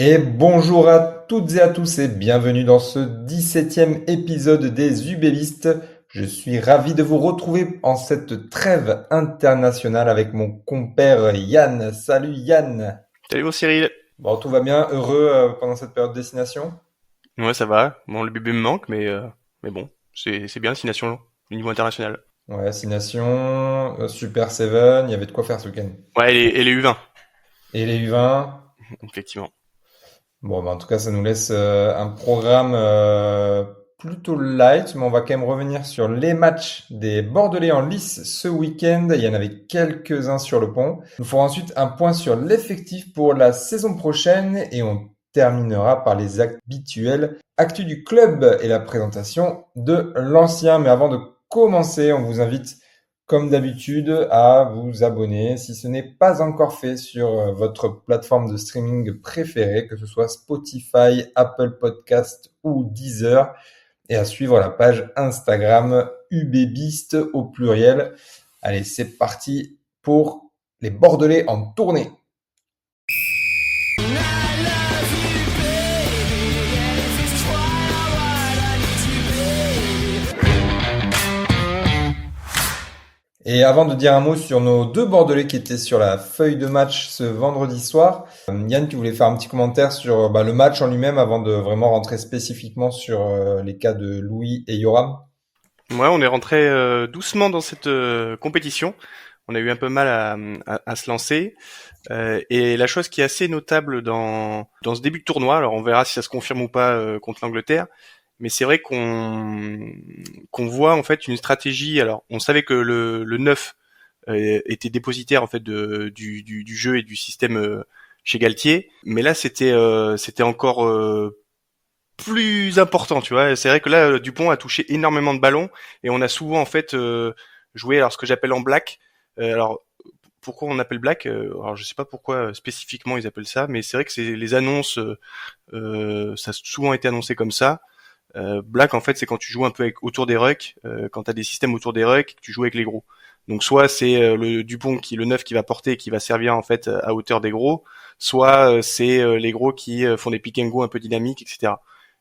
Et bonjour à toutes et à tous et bienvenue dans ce 17e épisode des UBlistes. Je suis ravi de vous retrouver en cette trêve internationale avec mon compère Yann. Salut Yann. Salut mon Cyril. Bon, tout va bien, heureux pendant cette période de destination? Ouais, ça va. Bon, le bébé me manque, mais bon, c'est bien destination au niveau international. Ouais, destination, Super Seven, il y avait de quoi faire ce week-end. Ouais, et les U20, Et les U20? effectivement. Bon, bah, en tout cas, ça nous laisse un programme plutôt light, mais on va quand même revenir sur les matchs des Bordelais en lice ce week-end. Il y en avait quelques-uns sur le pont. Nous ferons ensuite un point sur l'effectif pour la saison prochaine et on terminera par les habituels actus du club et la présentation de l'ancien. Mais avant de commencer, on vous invite comme d'habitude, à vous abonner si ce n'est pas encore fait sur votre plateforme de streaming préférée, que ce soit Spotify, Apple Podcast ou Deezer, et à suivre la page Instagram UBBeast au pluriel. Allez, c'est parti pour les Bordelais en tournée. Et avant de dire un mot sur nos deux Bordelais qui étaient sur la feuille de match ce vendredi soir, Yann, tu voulais faire un petit commentaire sur le match en lui-même avant de vraiment rentrer spécifiquement sur les cas de Louis et Yoram. Ouais, on est rentré doucement dans cette compétition. On a eu un peu mal à se lancer. Et la chose qui est assez notable dans ce début de tournoi, alors on verra si ça se confirme ou pas contre l'Angleterre, mais c'est vrai qu'on voit en fait une stratégie. Alors, on savait que le 9 était dépositaire en fait du jeu et du système chez Galtier, mais là c'était encore plus important, tu vois. C'est vrai que là Dupont a touché énormément de ballons et on a souvent en fait joué alors ce que j'appelle en black. Alors pourquoi on appelle black alors je sais pas pourquoi spécifiquement ils appellent ça, mais c'est vrai que c'est les annonces ça a souvent été annoncé comme ça. Black en fait c'est quand tu joues un peu autour des rucks, quand tu as des systèmes autour des rucks, que tu joues avec les gros. Donc soit c'est le Dupont le 9 qui va porter et qui va servir en fait à hauteur des gros, soit c'est les gros qui font des pick and go un peu dynamiques, etc.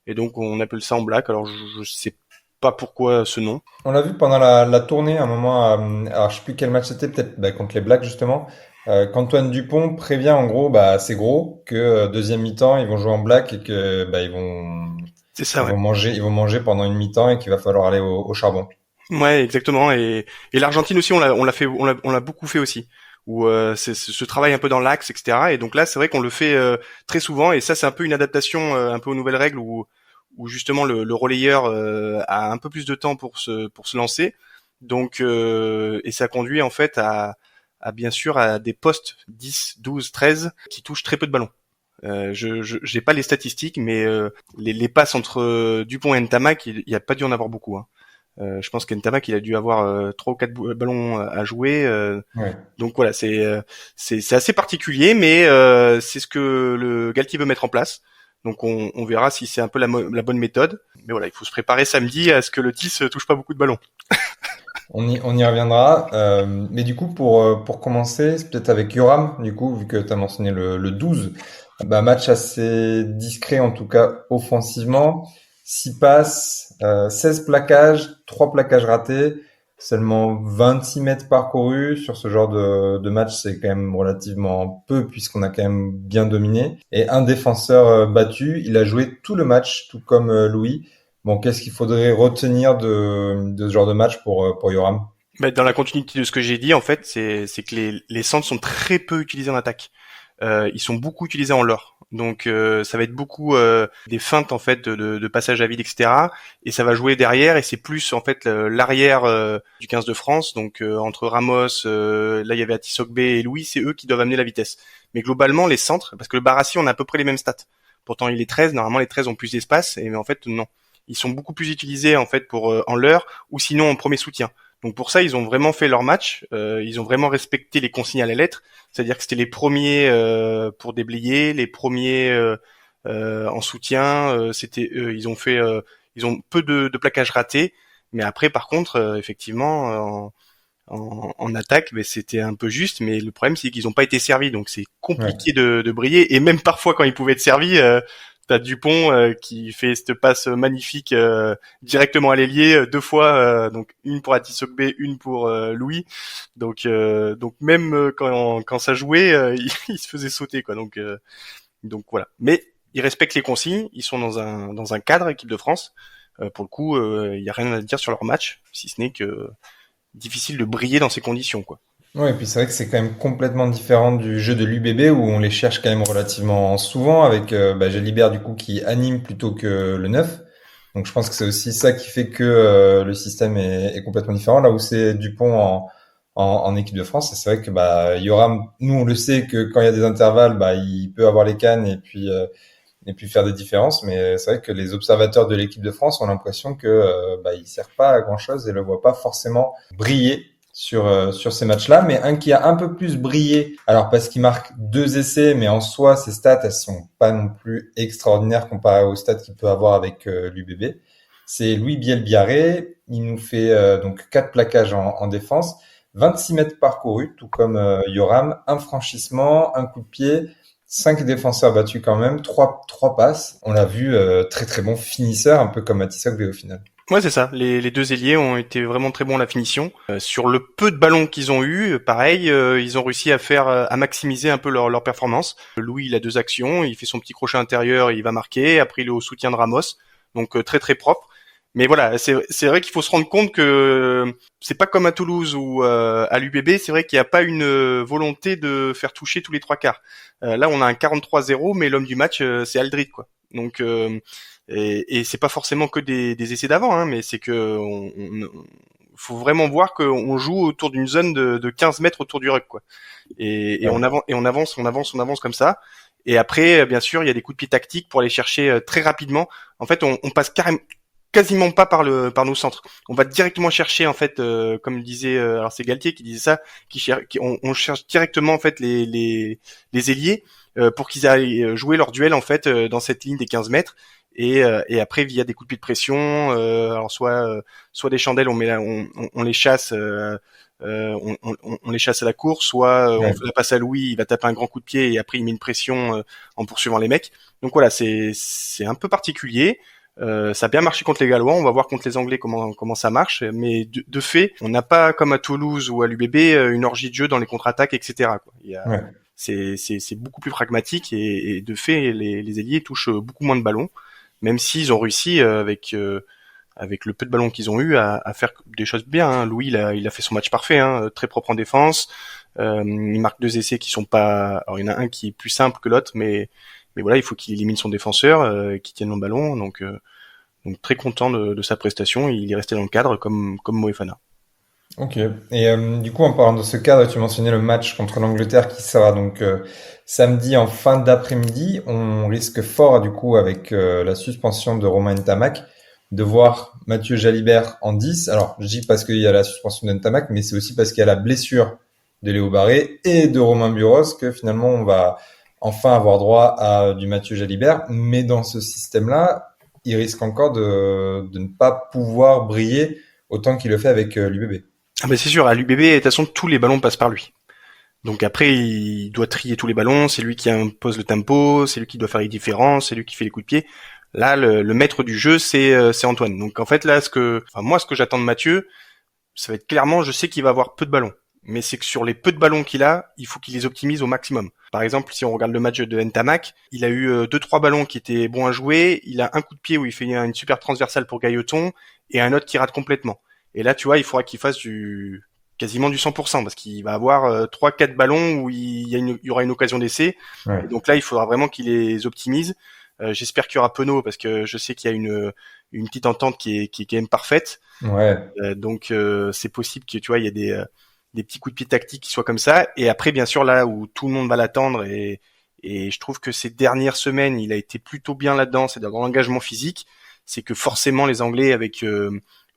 Et donc on appelle ça en black. Alors je sais pas pourquoi ce nom. On l'a vu pendant la tournée, à un moment, alors je sais plus quel match c'était, peut-être contre les Blacks justement, qu'Antoine Dupont prévient en gros, c'est gros, que deuxième mi-temps ils vont jouer en black et que C'est ça, ouais. ils vont manger pendant une mi-temps et qu'il va falloir aller au charbon. Ouais, exactement. Et l'Argentine aussi, on l'a beaucoup fait aussi. Où c'est ce travail un peu dans l'axe, etc. Et donc là, c'est vrai qu'on le fait très souvent. Et ça, c'est un peu une adaptation un peu aux nouvelles règles où justement le relayeur a un peu plus de temps pour se lancer. Donc et ça conduit en fait à bien sûr à des postes 10, 12, 13 qui touchent très peu de ballons. Je j'ai pas les statistiques, mais les passes entre Dupont et Ntamak, il y a pas dû en avoir beaucoup, hein. Je pense qu'Ntamak il a dû avoir 3 ou 4 ballons à jouer. Ouais. Donc voilà, c'est assez particulier, mais c'est ce que le Galtier veut mettre en place. Donc on verra si c'est un peu la bonne méthode. Mais voilà, il faut se préparer samedi à ce que le 10 touche pas beaucoup de ballons. On y reviendra. Mais du coup, pour commencer, c'est peut-être avec Yoram, du coup, vu que tu as mentionné le 12. Match assez discret, en tout cas offensivement. 6 passes, 16 plaquages, 3 plaquages ratés, seulement 26 mètres parcourus. Sur ce genre de match, c'est quand même relativement peu, puisqu'on a quand même bien dominé. Et un défenseur battu, il a joué tout le match, tout comme Louis. Bon, qu'est-ce qu'il faudrait retenir de ce genre de match pour Yoram? Mais dans la continuité de ce que j'ai dit, en fait, c'est que les centres sont très peu utilisés en attaque. Ils sont beaucoup utilisés en leurre. Donc ça va être beaucoup des feintes en fait de passage à vide, etc. Et ça va jouer derrière et c'est plus en fait l'arrière du 15 de France. Donc entre Ramos, là il y avait Atisogbe et Louis, c'est eux qui doivent amener la vitesse. Mais globalement les centres, parce que le Barassi on a à peu près les mêmes stats. Pourtant il est 13, normalement les 13 ont plus d'espace, mais en fait non. Ils sont beaucoup plus utilisés en fait pour en leurre ou sinon en premier soutien. Donc pour ça ils ont vraiment fait leur match, ils ont vraiment respecté les consignes à la lettre. C'est-à-dire que c'était les premiers pour déblayer, les premiers en soutien. C'était ils ont peu de plaquages ratés, mais après par contre effectivement en attaque, mais c'était un peu juste. Mais le problème, c'est qu'ils n'ont pas été servis, donc c'est Ouais. compliqué de briller. Et même parfois, quand ils pouvaient être servis, t'as Dupont qui fait cette passe magnifique directement à l'ailier 2 fois, donc une pour Atisogbe, une pour Louis. Donc même quand ça jouait, il se faisait sauter quoi. Donc voilà. Mais ils respectent les consignes. Ils sont dans un cadre équipe de France. Pour le coup, il y a rien à dire sur leur match, si ce n'est que difficile de briller dans ces conditions, quoi. Ouais, et puis c'est vrai que c'est quand même complètement différent du jeu de l'UBB où on les cherche quand même relativement souvent avec Jalibert du coup qui anime plutôt que le 9. Donc je pense que c'est aussi ça qui fait que le système est complètement différent là où c'est Dupont en équipe de France. Et c'est vrai que Yoram, nous on le sait que quand il y a des intervalles, il peut avoir les cannes et puis faire des différences. Mais c'est vrai que les observateurs de l'équipe de France ont l'impression que il sert pas à grand chose et le voient pas forcément briller sur ces matchs-là, mais un qui a un peu plus brillé, alors parce qu'il marque 2 essais, mais en soi ses stats elles sont pas non plus extraordinaires comparées aux stats qu'il peut avoir avec l'UBB. C'est Louis Bielbiarré, il nous fait donc 4 plaquages en défense, 26 mètres parcourus, tout comme Yoram, un franchissement, un coup de pied, 5 défenseurs battus quand même, trois passes. On l'a vu très très bon finisseur, un peu comme Matisok au final. Ouais, c'est ça. Les deux ailiers ont été vraiment très bons à la finition. Sur le peu de ballons qu'ils ont eu, pareil, ils ont réussi à maximiser un peu leur performance. Louis, il a 2 actions, il fait son petit crochet intérieur, il va marquer. Après, il est au soutien de Ramos, donc très très propre. Mais voilà, c'est vrai qu'il faut se rendre compte que c'est pas comme à Toulouse ou à l'UBB, c'est vrai qu'il n'y a pas une volonté de faire toucher tous les 3 quarts. Là, on a un 43-0, mais l'homme du match, c'est Aldrit, quoi. Donc et c'est pas forcément que des essais d'avant, hein, mais c'est que faut vraiment voir qu'on joue autour d'une zone de 15 mètres autour du ruck, quoi. Et Ouais. on avance comme ça. Et après, bien sûr, il y a des coups de pied tactiques pour aller chercher très rapidement. En fait, on passe quasiment pas par nos centres. On va directement chercher en fait, comme disait, alors c'est Galtier qui disait ça, on cherche directement en fait les ailiers pour qu'ils aillent jouer leur duel en fait dans cette ligne des 15 mètres. Et après via des coups de pied de pression, alors soit des chandelles, on les chasse. On les chasse à la course, soit on Ouais. fait la passe à Louis, il va taper un grand coup de pied et après il met une pression en poursuivant les mecs. Donc voilà, c'est un peu particulier. Ça a bien marché contre les Gallois, on va voir contre les Anglais comment ça marche, mais de fait, on n'a pas comme à Toulouse ou à l'UBB une orgie de jeu dans les contre-attaques, etc. Quoi. Ouais. C'est beaucoup plus pragmatique et de fait, les ailiers touchent beaucoup moins de ballons, même s'ils ont réussi avec le peu de ballons qu'ils ont eu à faire des choses bien. Hein. Louis, il a fait son match parfait, hein, très propre en défense. Il marque 2 essais qui sont pas. Alors il y en a un qui est plus simple que l'autre, mais voilà, il faut qu'il élimine son défenseur, qu'il tienne le ballon. Donc très content de sa prestation. Il est resté dans le cadre comme Moefana. Ok. Et du coup, en parlant de ce cadre, tu mentionnais le match contre l'Angleterre qui sera donc samedi en fin d'après-midi. On risque fort, du coup, avec la suspension de Romain Ntamak, de voir Mathieu Jalibert en 10. Alors, je dis parce qu'il y a la suspension de Ntamak, mais c'est aussi parce qu'il y a la blessure de Léo Barré et de Romain Buros que finalement on va enfin avoir droit à du Mathieu Jalibert. Mais dans ce système-là, il risque encore de ne pas pouvoir briller autant qu'il le fait avec l'UBB. Ah ben c'est sûr, à l'UBB, de toute façon, tous les ballons passent par lui. Donc après, il doit trier tous les ballons, c'est lui qui impose le tempo, c'est lui qui doit faire les différences, c'est lui qui fait les coups de pied. Là, le maître du jeu, c'est Antoine. Donc en fait, là, ce que j'attends de Mathieu, ça va être clairement, je sais qu'il va avoir peu de ballons. Mais c'est que sur les peu de ballons qu'il a, il faut qu'il les optimise au maximum. Par exemple, si on regarde le match de Ntamak, il a eu 2-3 ballons qui étaient bons à jouer, il a un coup de pied où il fait une super transversale pour Gailleton, et un autre qui rate complètement. Et là, tu vois, il faudra qu'il fasse quasiment du 100%, parce qu'il va avoir 3-4 ballons où il y aura une occasion d'essai. Ouais. Et donc là, il faudra vraiment qu'il les optimise. J'espère qu'il y aura Penaud, parce que je sais qu'il y a une petite entente qui est quand même parfaite. Ouais. Donc c'est possible que tu vois il y a des petits coups de pied tactiques qui soient comme ça. Et après bien sûr là où tout le monde va l'attendre et je trouve que ces dernières semaines il a été plutôt bien là-dedans, c'est dans l'engagement physique. C'est que forcément les Anglais avec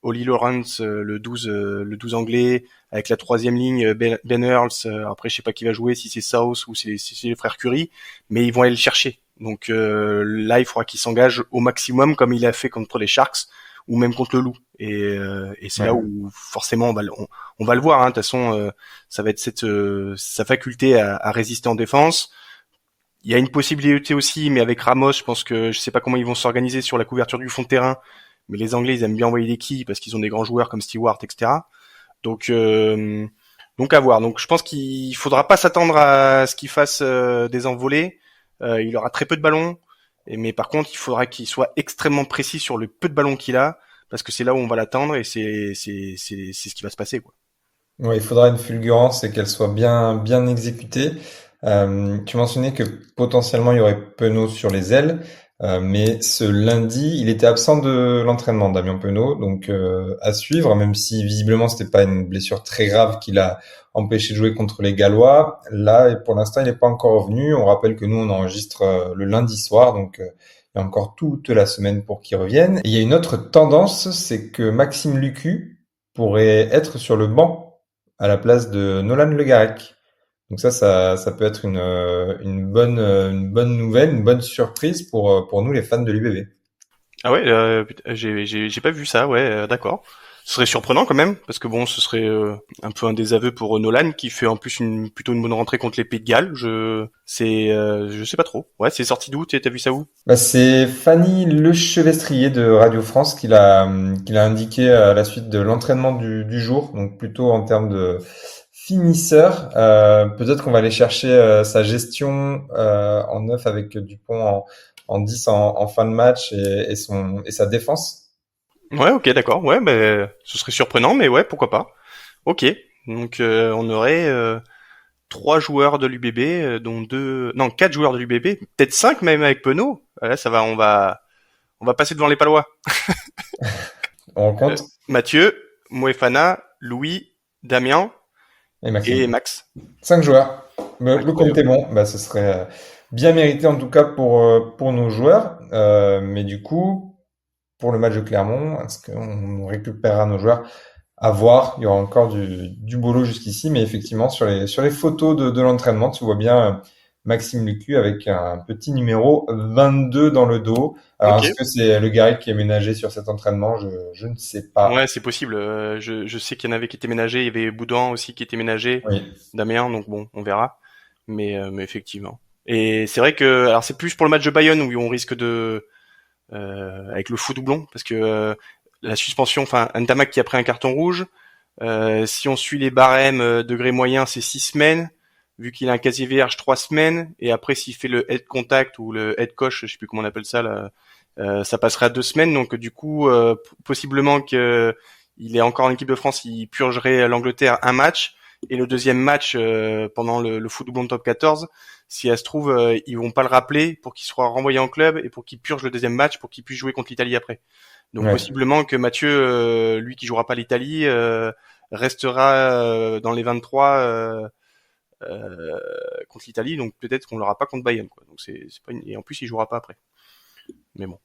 Ollie Lawrence le 12 anglais avec la troisième ligne Ben Earls. Après je sais pas qui va jouer, si c'est South ou si c'est les frères Curry, mais ils vont aller le chercher. Donc là il faudra qu'il s'engage au maximum comme il a fait contre les Sharks ou même contre le Loup. Et c'est là où forcément on va le voir. De toute façon, ça va être sa faculté à résister en défense. Il y a une possibilité aussi, mais avec Ramos, je pense que je sais pas comment ils vont s'organiser sur la couverture du fond de terrain. Mais les Anglais, ils aiment bien envoyer des quilles parce qu'ils ont des grands joueurs comme Stewart, etc. Donc à voir. Donc je pense qu'il faudra pas s'attendre à ce qu'il fasse des envolées. Il aura très peu de ballons, mais par contre il faudra qu'il soit extrêmement précis sur le peu de ballons qu'il a, parce que c'est là où on va l'attendre et c'est ce qui va se passer, quoi. Ouais, il faudra une fulgurance et qu'elle soit bien exécutée. Tu mentionnais que potentiellement il y aurait Penaud sur les ailes, mais ce lundi, il était absent de l'entraînement, Damien Penaud, donc à suivre, même si visiblement c'était pas une blessure très grave qui l'a empêché de jouer contre les Gallois. Là, pour l'instant, il n'est pas encore revenu. On rappelle que nous, on enregistre le lundi soir, donc il y a encore toute la semaine pour qu'il revienne. Et il y a une autre tendance, c'est que Maxime Lucu pourrait être sur le banc à la place de Nolan Le Garec. Donc ça peut être une bonne nouvelle, une bonne surprise pour nous les fans de l'UBB. Ah ouais, putain, j'ai pas vu ça, ouais, d'accord. Ce serait surprenant quand même, parce que bon, ce serait un peu un désaveu pour Nolan, qui fait en plus plutôt une bonne rentrée contre les Pays de Galles. Je sais pas trop. Ouais, c'est sorti d'où? T'as vu ça où? Bah, c'est Fanny Lechevestrier de Radio France qui l'a indiqué à la suite de l'entraînement du jour, donc plutôt en termes de finisseur. Peut-être qu'on va aller chercher sa gestion en neuf avec Dupont en 10 en fin de match et sa défense. Ouais, ok, d'accord. Ouais, ben, ce serait surprenant, mais ouais, pourquoi pas. Ok. Donc on aurait trois joueurs de l'UBB, dont quatre joueurs de l'UBB, peut-être cinq même avec Penaud. Là, ça va, on va passer devant les Palois. On compte Mathieu, Moefana, Louis, Damien et Maxime. et Max. 5 joueurs. Le compte est Incroyable. bon. Bah, ce serait bien mérité en tout cas pour nos joueurs. Mais du coup, pour le match de Clermont, est-ce qu'on récupérera nos joueurs? À voir. Il y aura encore du boulot jusqu'ici, mais effectivement, sur les photos de l'entraînement, tu vois bien Maxime Lucu avec un petit numéro 22 dans le dos. Alors, Ok. est-ce que c'est le Garrick qui est ménagé sur cet entraînement? Je ne sais Ouais, pas. c'est possible. Je sais qu'il y en avait qui étaient ménagés. Il y avait Boudin aussi qui était ménagé. Oui. Damien, donc bon, on verra. Mais effectivement. Et c'est vrai que, alors c'est plus pour le match de Bayonne où on risque de, avec le faux doublon, parce que la suspension, enfin, Ntamak qui a pris un carton rouge. Si on suit les barèmes degré moyen, c'est 6 semaines. Vu qu'il a un casier vierge, 3 semaines. Et après, s'il fait le head contact ou le head coach, je sais plus comment on appelle ça, là, ça passerait à 2 semaines. Donc du coup, possiblement que il est encore en équipe de France, il purgerait l'Angleterre un match. Et le deuxième match pendant le foot doublon de top 14, si elle se trouve, ils vont pas le rappeler pour qu'il soit renvoyé en club et pour qu'il purge le deuxième match pour qu'il puisse jouer contre l'Italie après. Donc Ouais. possiblement que Mathieu, lui qui jouera pas l'Italie, restera dans les 23 contre l'Italie. Donc peut-être qu'on l'aura pas contre Bayern, quoi. Donc c'est pas et en plus il jouera pas après. Mais bon,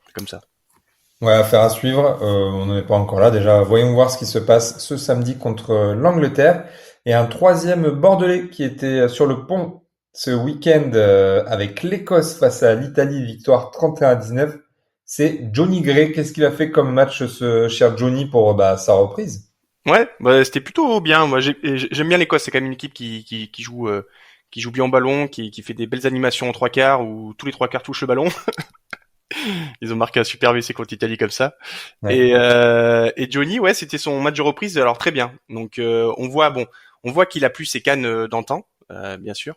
c'est comme ça. Ouais, affaire à suivre. On n'en est pas encore là. Déjà, voyons voir ce qui se passe ce samedi contre l'Angleterre. Et un troisième Bordelais qui était sur le pont ce week-end avec l'Écosse face à l'Italie, victoire 31-19. C'est Johnny Gray. Qu'est-ce qu'il a fait comme match, ce cher Johnny, pour sa reprise? Ouais, bah, c'était plutôt bien. Moi, j'aime bien l'Écosse. C'est quand même une équipe qui joue bien au ballon, qui fait des belles animations en trois quarts où tous les trois quarts touchent le ballon. Ils ont marqué un super WC contre l'Italie comme ça. Ouais. Et Johnny, ouais, c'était son match de reprise. Alors très bien. Donc on voit qu'il a plus ses cannes d'antan, bien sûr,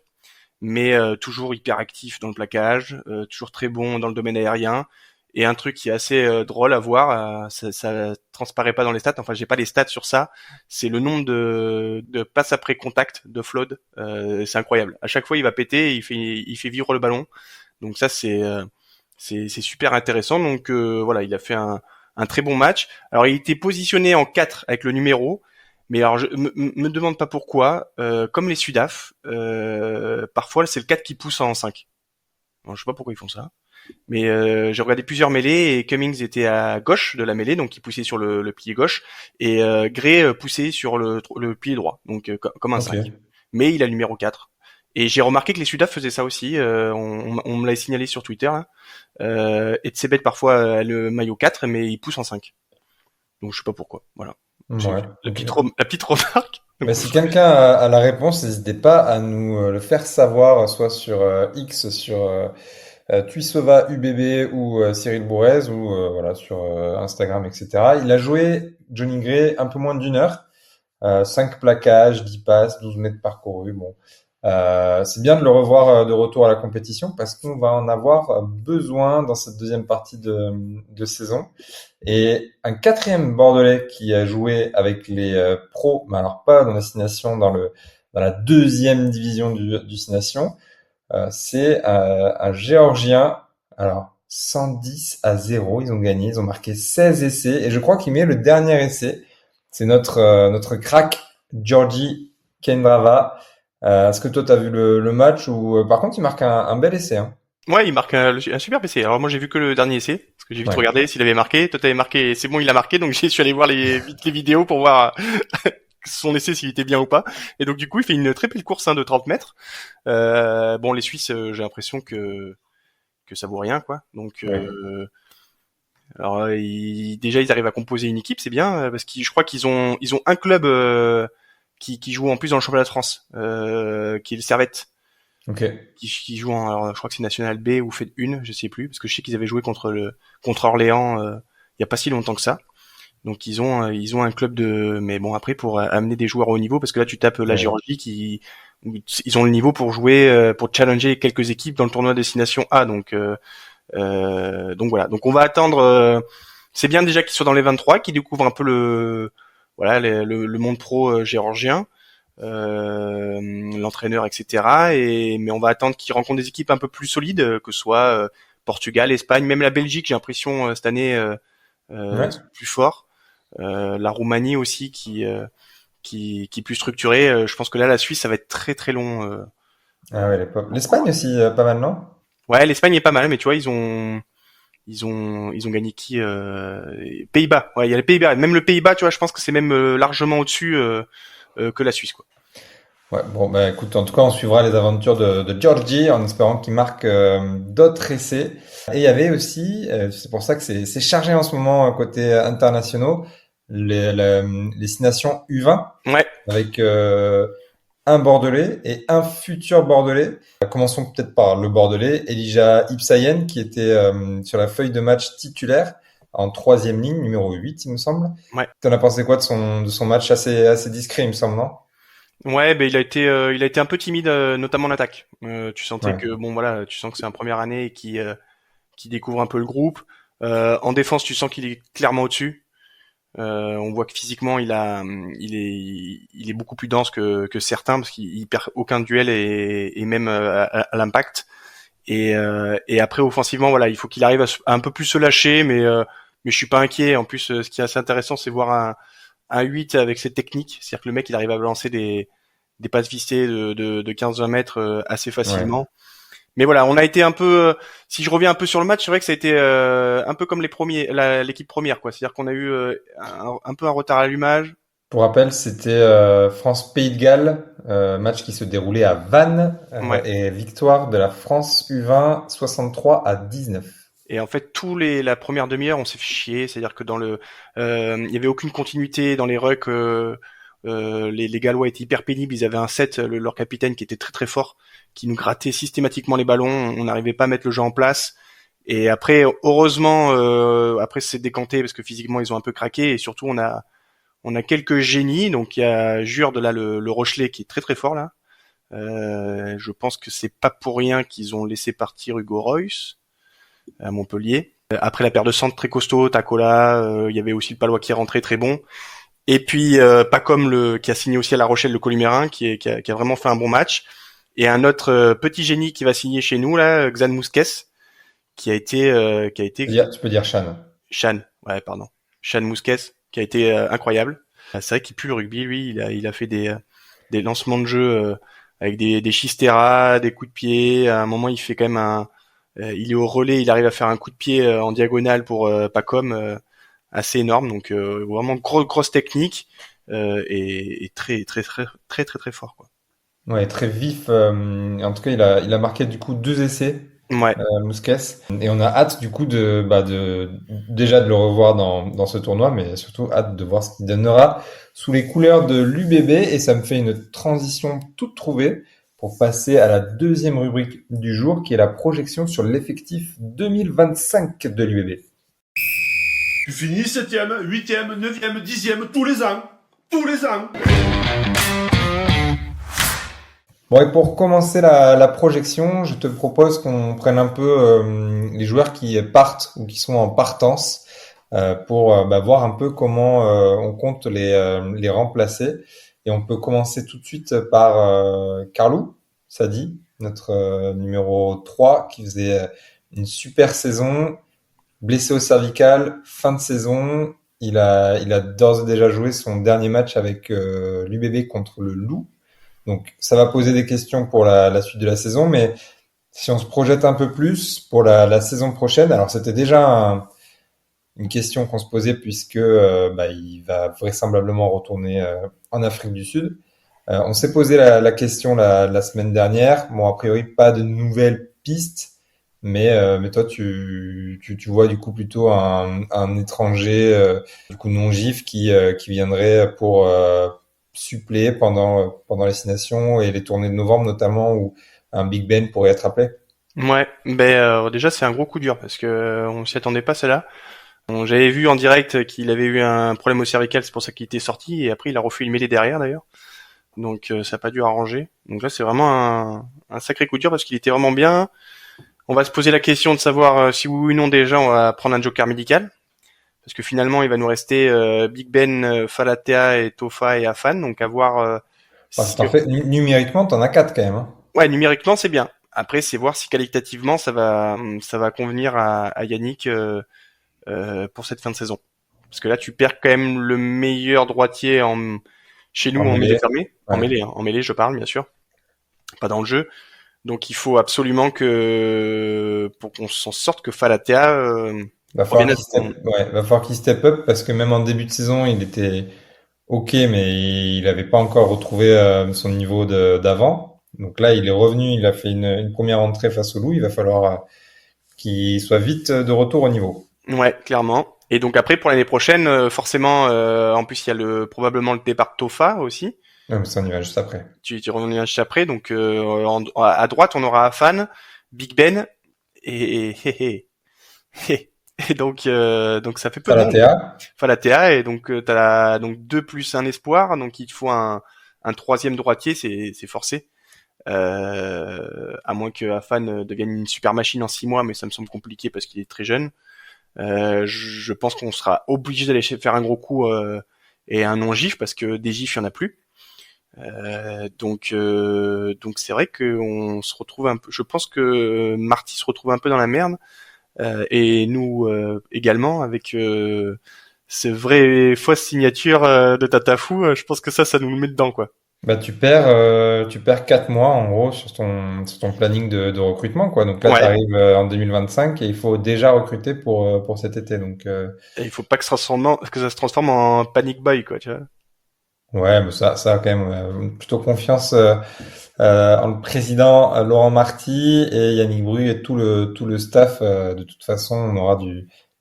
mais toujours hyper actif dans le plaquage, toujours très bon dans le domaine aérien. Et un truc qui est assez drôle à voir, ça transparaît pas dans les stats. Enfin, j'ai pas les stats sur ça. C'est le nombre de passes après contact de Flawed. C'est incroyable. À chaque fois, il va péter, et il fait vivre le ballon. Donc ça, c'est super intéressant. Donc voilà, il a fait un très bon match. Alors, il était positionné en 4 avec le numéro. Mais alors, je me demande pas pourquoi. Comme les Sudaf, parfois, c'est le 4 qui pousse en 5. Alors, je sais pas pourquoi ils font ça. Mais j'ai regardé plusieurs mêlées et Cummings était à gauche de la mêlée, donc il poussait sur le pied gauche, et Gray poussait sur le pied droit, donc comme un Ok. 5. Mais il a le numéro 4. Et j'ai remarqué que les Sudaf faisaient ça aussi. On me l'a signalé sur Twitter. Hein. Etzebet parfois a le maillot 4, mais il pousse en 5. Donc je sais pas pourquoi. Voilà. Ouais, ok. La petite remarque. Mais si quelqu'un a la réponse, n'hésitez pas à nous le faire savoir, soit sur X, sur Tuisova UBB ou Cyril Bourrez, ou voilà sur Instagram, etc. Il a joué, Johnny Gray, un peu moins d'une heure. 5 plaquages, 10 passes, 12 mètres parcourus. Bon, c'est bien de le revoir de retour à la compétition parce qu'on va en avoir besoin dans cette deuxième partie de saison. Et un quatrième Bordelais qui a joué avec les pros, mais alors pas dans Destination, dans la deuxième division du Destination, c'est un Géorgien. Alors 110-0, ils ont gagné, ils ont marqué 16 essais et je crois qu'il met le dernier essai. C'est notre crack Georgi Kendrava. Est-ce que toi t'as vu le match ou par contre il marque un bel essai, hein. Ouais, il marque un super PC. Alors moi j'ai vu que le dernier essai, parce que j'ai vite Ouais. regardé s'il avait marqué. Toi t'avais marqué, c'est bon, il a marqué, donc j'y suis allé voir vite les vidéos pour voir son essai s'il était bien ou pas. Et donc du coup il fait une très belle course de 30 mètres. Bon les Suisses, j'ai l'impression que ça vaut rien quoi. Donc Ouais. alors déjà ils arrivent à composer une équipe, c'est bien parce que je crois qu'ils ont un club qui joue en plus dans le championnat de France, qui est le Servette. Ok. Qui joue alors, je crois que c'est National B ou Fait 1, je sais plus, parce que je sais qu'ils avaient joué contre Orléans il y a pas si longtemps que ça. Donc ils ont un club mais bon après pour amener des joueurs au niveau, parce que là tu tapes la Ouais. Géorgie ils ont le niveau pour jouer pour challenger quelques équipes dans le tournoi Destination A. Donc voilà. Donc on va attendre. C'est bien déjà qu'ils soient dans les 23, qu'ils découvrent un peu le monde pro géorgien. L'entraîneur, etc. Mais on va attendre qu'ils rencontrent des équipes un peu plus solides, que ce soit Portugal, Espagne, même la Belgique. J'ai l'impression cette année Ouais. sont plus forts. La Roumanie aussi qui est plus structurée. Je pense que là la Suisse ça va être très très long. Ah ouais, l'Espagne aussi, pas mal, non? Ouais, l'Espagne est pas mal, mais tu vois ils ont gagné qui Pays-Bas. Ouais, il y a les Pays-Bas. Même le Pays-Bas, tu vois, je pense que c'est même largement au-dessus que la Suisse, quoi. Ouais, bon, bah écoute, en tout cas, on suivra les aventures de Georgie en espérant qu'il marque d'autres essais. Et il y avait aussi, c'est pour ça que c'est chargé en ce moment côté internationaux, les 6 nations U20 Ouais, avec un Bordelais et un futur Bordelais. Commençons peut-être par le Bordelais, Elijah Ipsayen, qui était sur la feuille de match titulaire en troisième ligne, numéro 8, il me semble. ouais. T'en as pensé quoi de son match assez discret, il me semble, non? Ouais, ben il a été un peu timide, notamment en attaque. Tu sentais Ouais. que bon voilà, tu sens que c'est en première année et qui découvre un peu le groupe. En défense, tu sens qu'il est clairement au-dessus. On voit que physiquement, il est beaucoup plus dense que certains parce qu'il perd aucun duel et même à l'impact. Et après offensivement, voilà, il faut qu'il arrive à un peu plus se lâcher, mais je suis pas inquiet. En plus, ce qui est assez intéressant, c'est voir un 8 avec ses techniques, c'est-à-dire que le mec il arrive à lancer des passes vistées de 15-20 mètres assez Ouais. facilement. Mais voilà, on a été un peu, si je reviens un peu sur le match, c'est vrai que ça a été un peu comme l'équipe première, quoi. C'est-à-dire qu'on a eu un peu un retard à l'allumage. Pour rappel, c'était France-Pays de Galles, match qui se déroulait à Vannes Ouais. et victoire de la France U20 63-19. Et en fait, la première demi-heure, on s'est fait chier. C'est-à-dire que il y avait aucune continuité dans les rucks. Les Gallois étaient hyper pénibles. Ils avaient un set, leur capitaine, qui était très très fort, qui nous grattait systématiquement les ballons. On n'arrivait pas à mettre le jeu en place. Et après, heureusement, après c'est décanté parce que physiquement ils ont un peu craqué. Et surtout, on a quelques génies. Donc il y a Jurde là, le Rochelet, qui est très très fort là. Je pense que c'est pas pour rien qu'ils ont laissé partir Hugo Royce à Montpellier. Après la paire de centres très costaud, Tacola, il y avait aussi le Palois qui est rentré très bon. Et puis pas comme qui a signé aussi à La Rochelle le Columérin, qui a vraiment fait un bon match. Et un autre petit génie qui va signer chez nous là, Xan Mousquès, qui a été Tu peux dire Chan. Chan, ouais pardon, Chan Mousquès, qui a été incroyable. C'est vrai qu'il pue le rugby, lui, il a fait des lancements de jeu avec des chisteras, des coups de pied. À un moment, il fait quand même il est au relais, il arrive à faire un coup de pied en diagonale pour Pacom assez énorme. Donc vraiment grosse technique et très très très très très très fort quoi. Ouais, très vif. En tout cas, il a marqué du coup 2 essais, Ouais. Mousquet. Et on a hâte du coup déjà de le revoir dans ce tournoi, mais surtout hâte de voir ce qu'il donnera sous les couleurs de l'UBB. Et ça me fait une transition toute trouvée pour passer à la deuxième rubrique du jour, qui est la projection sur l'effectif 2025 de l'UBB. Tu finis 7e, 8e, 9e, 10e tous les ans. Tous les ans. Bon, et pour commencer la projection, je te propose qu'on prenne un peu les joueurs qui partent ou qui sont en partance pour voir un peu comment on compte les remplacer. Et on peut commencer tout de suite par Carlou Sadi, notre numéro 3, qui faisait une super saison, blessé au cervical, fin de saison. Il a d'ores et déjà joué son dernier match avec l'UBB contre le Loup. Donc ça va poser des questions pour la suite de la saison, mais si on se projette un peu plus pour la saison prochaine, alors c'était déjà une question qu'on se posait puisque il va vraisemblablement retourner en Afrique du Sud. On s'est posé la question la semaine dernière. Bon, a priori pas de nouvelles pistes, mais toi tu vois du coup plutôt un étranger du coup non GIF qui viendrait pour suppléer pendant les 6 Nations et les tournées de novembre notamment où un Big Ben pourrait être appelé. Ouais, déjà c'est un gros coup dur parce que on s'y attendait pas celle-là. J'avais vu en direct qu'il avait eu un problème au cervical, c'est pour ça qu'il était sorti et après il a refait une mêlée derrière d'ailleurs. Donc ça a pas dû arranger. Donc là c'est vraiment un sacré coup dur parce qu'il était vraiment bien. On va se poser la question de savoir si oui ou non déjà on va prendre un joker médical parce que finalement il va nous rester Big Ben, Falatea et Tofa et Afan, donc à voir Enfin, si si t'en fais, numériquement, t'en as 4 quand même, hein. ouais, numériquement c'est bien. Après c'est voir si qualitativement ça va convenir à Yannick pour cette fin de saison. Parce que là tu perds quand même le meilleur droitier chez nous En en milieu mêlée. fermé, Ouais. en mêlée je parle bien sûr, pas dans le jeu. Donc il faut absolument que pour qu'on s'en sorte que Falatea revienne à son... Va falloir qu'il step up parce que même en début de saison, il était ok, mais il avait pas encore retrouvé son niveau d'avant. Donc là, il est revenu, il a fait une première entrée face au Loup. Il va falloir qu'il soit vite de retour au niveau. Ouais, clairement. Et donc après pour l'année prochaine, forcément, en plus il y a probablement le départ de Tofa aussi. Ouais, mais ça, on y va juste après. Tu reviens juste après. Donc à droite on aura Afan, Big Ben et et donc ça fait peu de monde. Falatea. Falatea et donc t'as donc 2 plus un espoir, donc il te faut un troisième droitier, c'est forcé. À moins que Afan devienne une super machine en 6 mois, mais ça me semble compliqué parce qu'il est très jeune. Je pense qu'on sera obligé d'aller faire un gros coup et un non gif parce que des gifs il y en a plus. Donc c'est vrai qu'on se retrouve un peu. Je pense que Marty se retrouve un peu dans la merde et nous également avec ces vraies fausses signatures de Tatafou. Je pense que ça nous met dedans quoi. Bah, tu perds 4 mois en gros sur ton planning de recrutement, quoi. Donc là, tu Ouais. arrives en 2025 et il faut déjà recruter pour cet été. Donc Et il faut pas que ça se transforme en panic buy quoi. Tu vois. ouais, mais ça a quand même plutôt confiance en le président Laurent Marty et Yannick Bru et tout le staff. De toute façon, on aura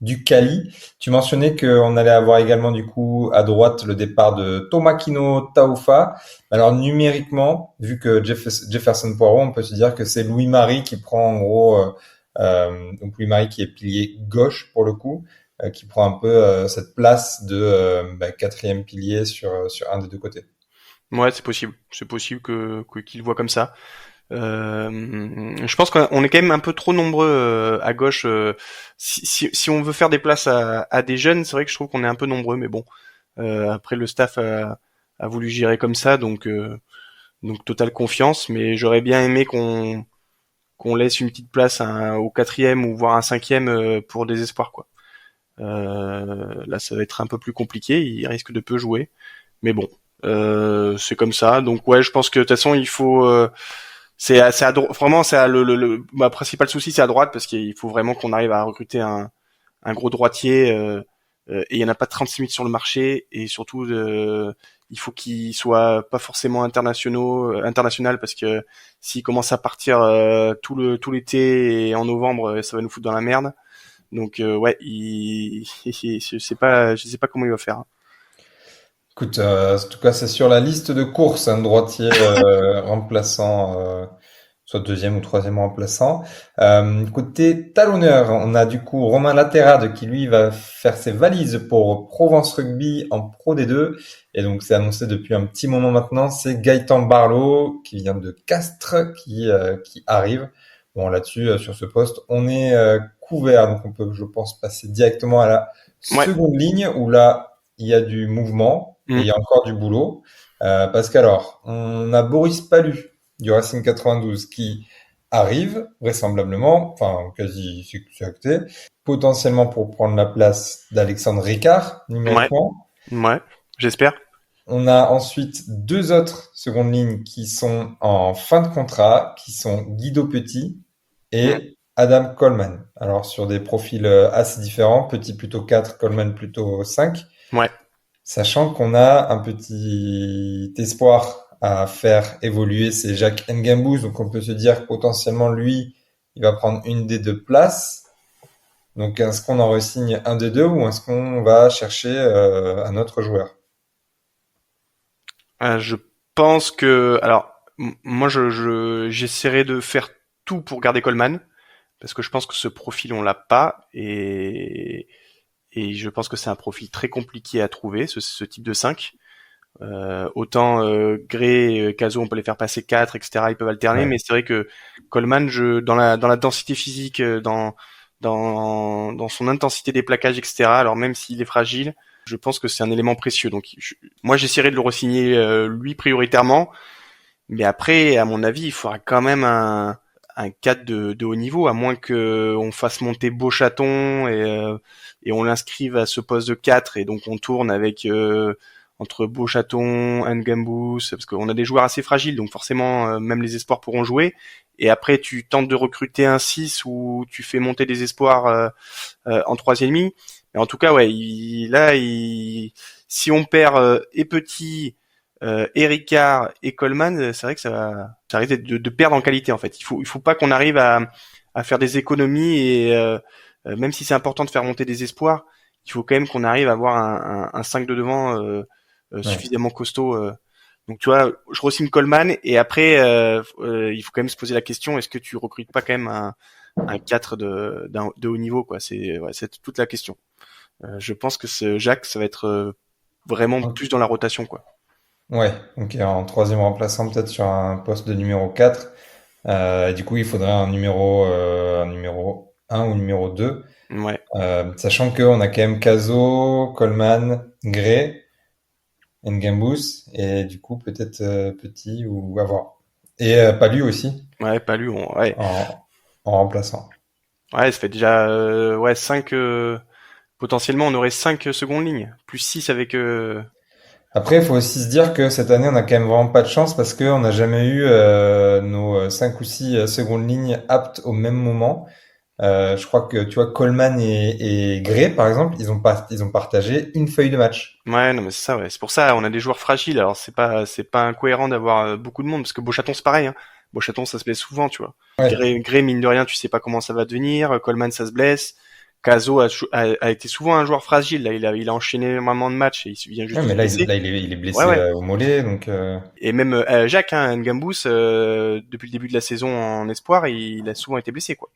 du quali. Tu mentionnais qu'on allait avoir également du coup à droite le départ de Tomakino Taufa. Alors numériquement, vu que Jefferson Poirot, on peut se dire que c'est Louis-Marie qui prend en gros donc Louis-Marie qui est pilier gauche pour le coup, qui prend un peu cette place de quatrième pilier sur un des deux côtés. Ouais, c'est possible. C'est possible qu'il le voit comme ça. Je pense qu'on est quand même un peu trop nombreux à gauche. Si on veut faire des places à des jeunes, c'est vrai que je trouve qu'on est un peu nombreux, mais bon. Après, le staff a voulu gérer comme ça, donc totale confiance. Mais j'aurais bien aimé qu'on laisse une petite place au quatrième ou voire un cinquième pour des espoirs, quoi. Là, ça va être un peu plus compliqué. Il risque de peu jouer, mais bon, c'est comme ça. Donc ouais, je pense que de toute façon, il faut vraiment c'est ma principal souci c'est à droite parce qu'il faut vraiment qu'on arrive à recruter un gros droitier et il y en a pas 36 000 sur le marché, et surtout il faut qu'ils soient pas forcément international, parce que s'ils commencent à partir tout l'été et en novembre, ça va nous foutre dans la merde. Donc ouais, je sais pas comment il va faire, hein. Écoute, en tout cas, c'est sur la liste de courses, un droitier remplaçant, soit deuxième ou troisième remplaçant. Côté talonneur, on a du coup Romain Laterade qui lui va faire ses valises pour Provence Rugby en Pro D2. Et donc c'est annoncé depuis un petit moment maintenant, c'est Gaëtan Barlow qui vient de Castres qui arrive. Bon là-dessus, sur ce poste, on est couvert, donc on peut, je pense, passer directement à la Ouais. seconde ligne où là il y a du mouvement et Mm. il y a encore du boulot. Parce qu'alors, on a Boris Palu du Racing 92 qui arrive vraisemblablement, enfin quasi c'est acté, potentiellement pour prendre la place d'Alexandre Ricard Ouais, numériquement. ouais, j'espère. On a ensuite deux autres secondes lignes qui sont en fin de contrat, qui sont Guido Petit Mm. et Adam Coleman. Alors sur des profils assez différents, Petit plutôt 4, Coleman plutôt 5. Ouais. Sachant qu'on a un petit espoir à faire évoluer, c'est Jacques Ngambous, donc on peut se dire que potentiellement lui, il va prendre une des deux places. Donc est-ce qu'on en re-signe un des deux ou est-ce qu'on va chercher un autre joueur? Je pense que, alors, moi, j'essaierai de faire tout pour garder Coleman, parce que je pense que ce profil on l'a pas, et je pense que c'est un profil très compliqué à trouver, ce type de 5. Autant Gray, Caso, on peut les faire passer 4, etc. Ils peuvent alterner, Ouais. mais c'est vrai que Coleman, dans la densité physique, dans son intensité des plaquages, etc. Alors même s'il est fragile, je pense que c'est un élément précieux. Donc moi, j'essaierai de le re-signer lui prioritairement, mais après, à mon avis, il faudra quand même un 4 de haut niveau, à moins que on fasse monter Beauchaton et on l'inscrive à ce poste de 4, et donc on tourne avec entre Beauchaton, Ngambous, parce qu'on a des joueurs assez fragiles, donc forcément même les espoirs pourront jouer. Et après tu tentes de recruter un 6 ou tu fais monter des espoirs en troisième ligne. Mais en tout cas, ouais, si on perd et Petit, et Ricard et Coleman, c'est vrai que ça risque de perdre en qualité en fait. Il faut pas qu'on arrive à faire des économies, et même si c'est important de faire monter des espoirs, il faut quand même qu'on arrive à avoir un 5 de devant Ouais. suffisamment costaud. Donc tu vois, je re-signe Coleman, et après il faut quand même se poser la question, est-ce que tu recrutes pas quand même un 4 de haut niveau, quoi. C'est toute la question. Je pense que Jacques, ça va être vraiment plus dans la rotation, quoi. Ouais, ok, en troisième remplaçant peut-être sur un poste de numéro 4. Et du coup, il faudrait un numéro un ou numéro 2. Ouais. Sachant qu'on a quand même Caso, Coleman, Gray, Ngambous, et du coup peut-être Petit ou à voir. Et Palu aussi Ouais, pas lui. Ouais, en, en remplaçant. ouais, ça fait déjà 5. Potentiellement, on aurait 5 secondes lignes, plus 6 avec. Après, il faut aussi se dire que cette année, on a quand même vraiment pas de chance parce qu'on n'a jamais eu nos 5 ou 6 secondes lignes aptes au même moment. Je crois que tu vois Coleman et Gray par exemple, ils ont partagé une feuille de match. Ouais, non, mais c'est ça. Ouais, c'est pour ça. On a des joueurs fragiles. Alors c'est pas incohérent d'avoir beaucoup de monde, parce que Beauchaton c'est pareil, hein. Beauchaton ça se blesse souvent, tu vois. Ouais. Gray, mine de rien, tu sais pas comment ça va devenir. Coleman ça se blesse. Caso a été souvent un joueur fragile. Là, il a enchaîné énormément de matchs, et il vient juste Ouais, de mais se blesser. il est Ouais, blessé ouais. au mollet, donc Et même Jacques, hein, Ngambous, depuis le début de la saison en espoir, il a souvent été blessé, quoi.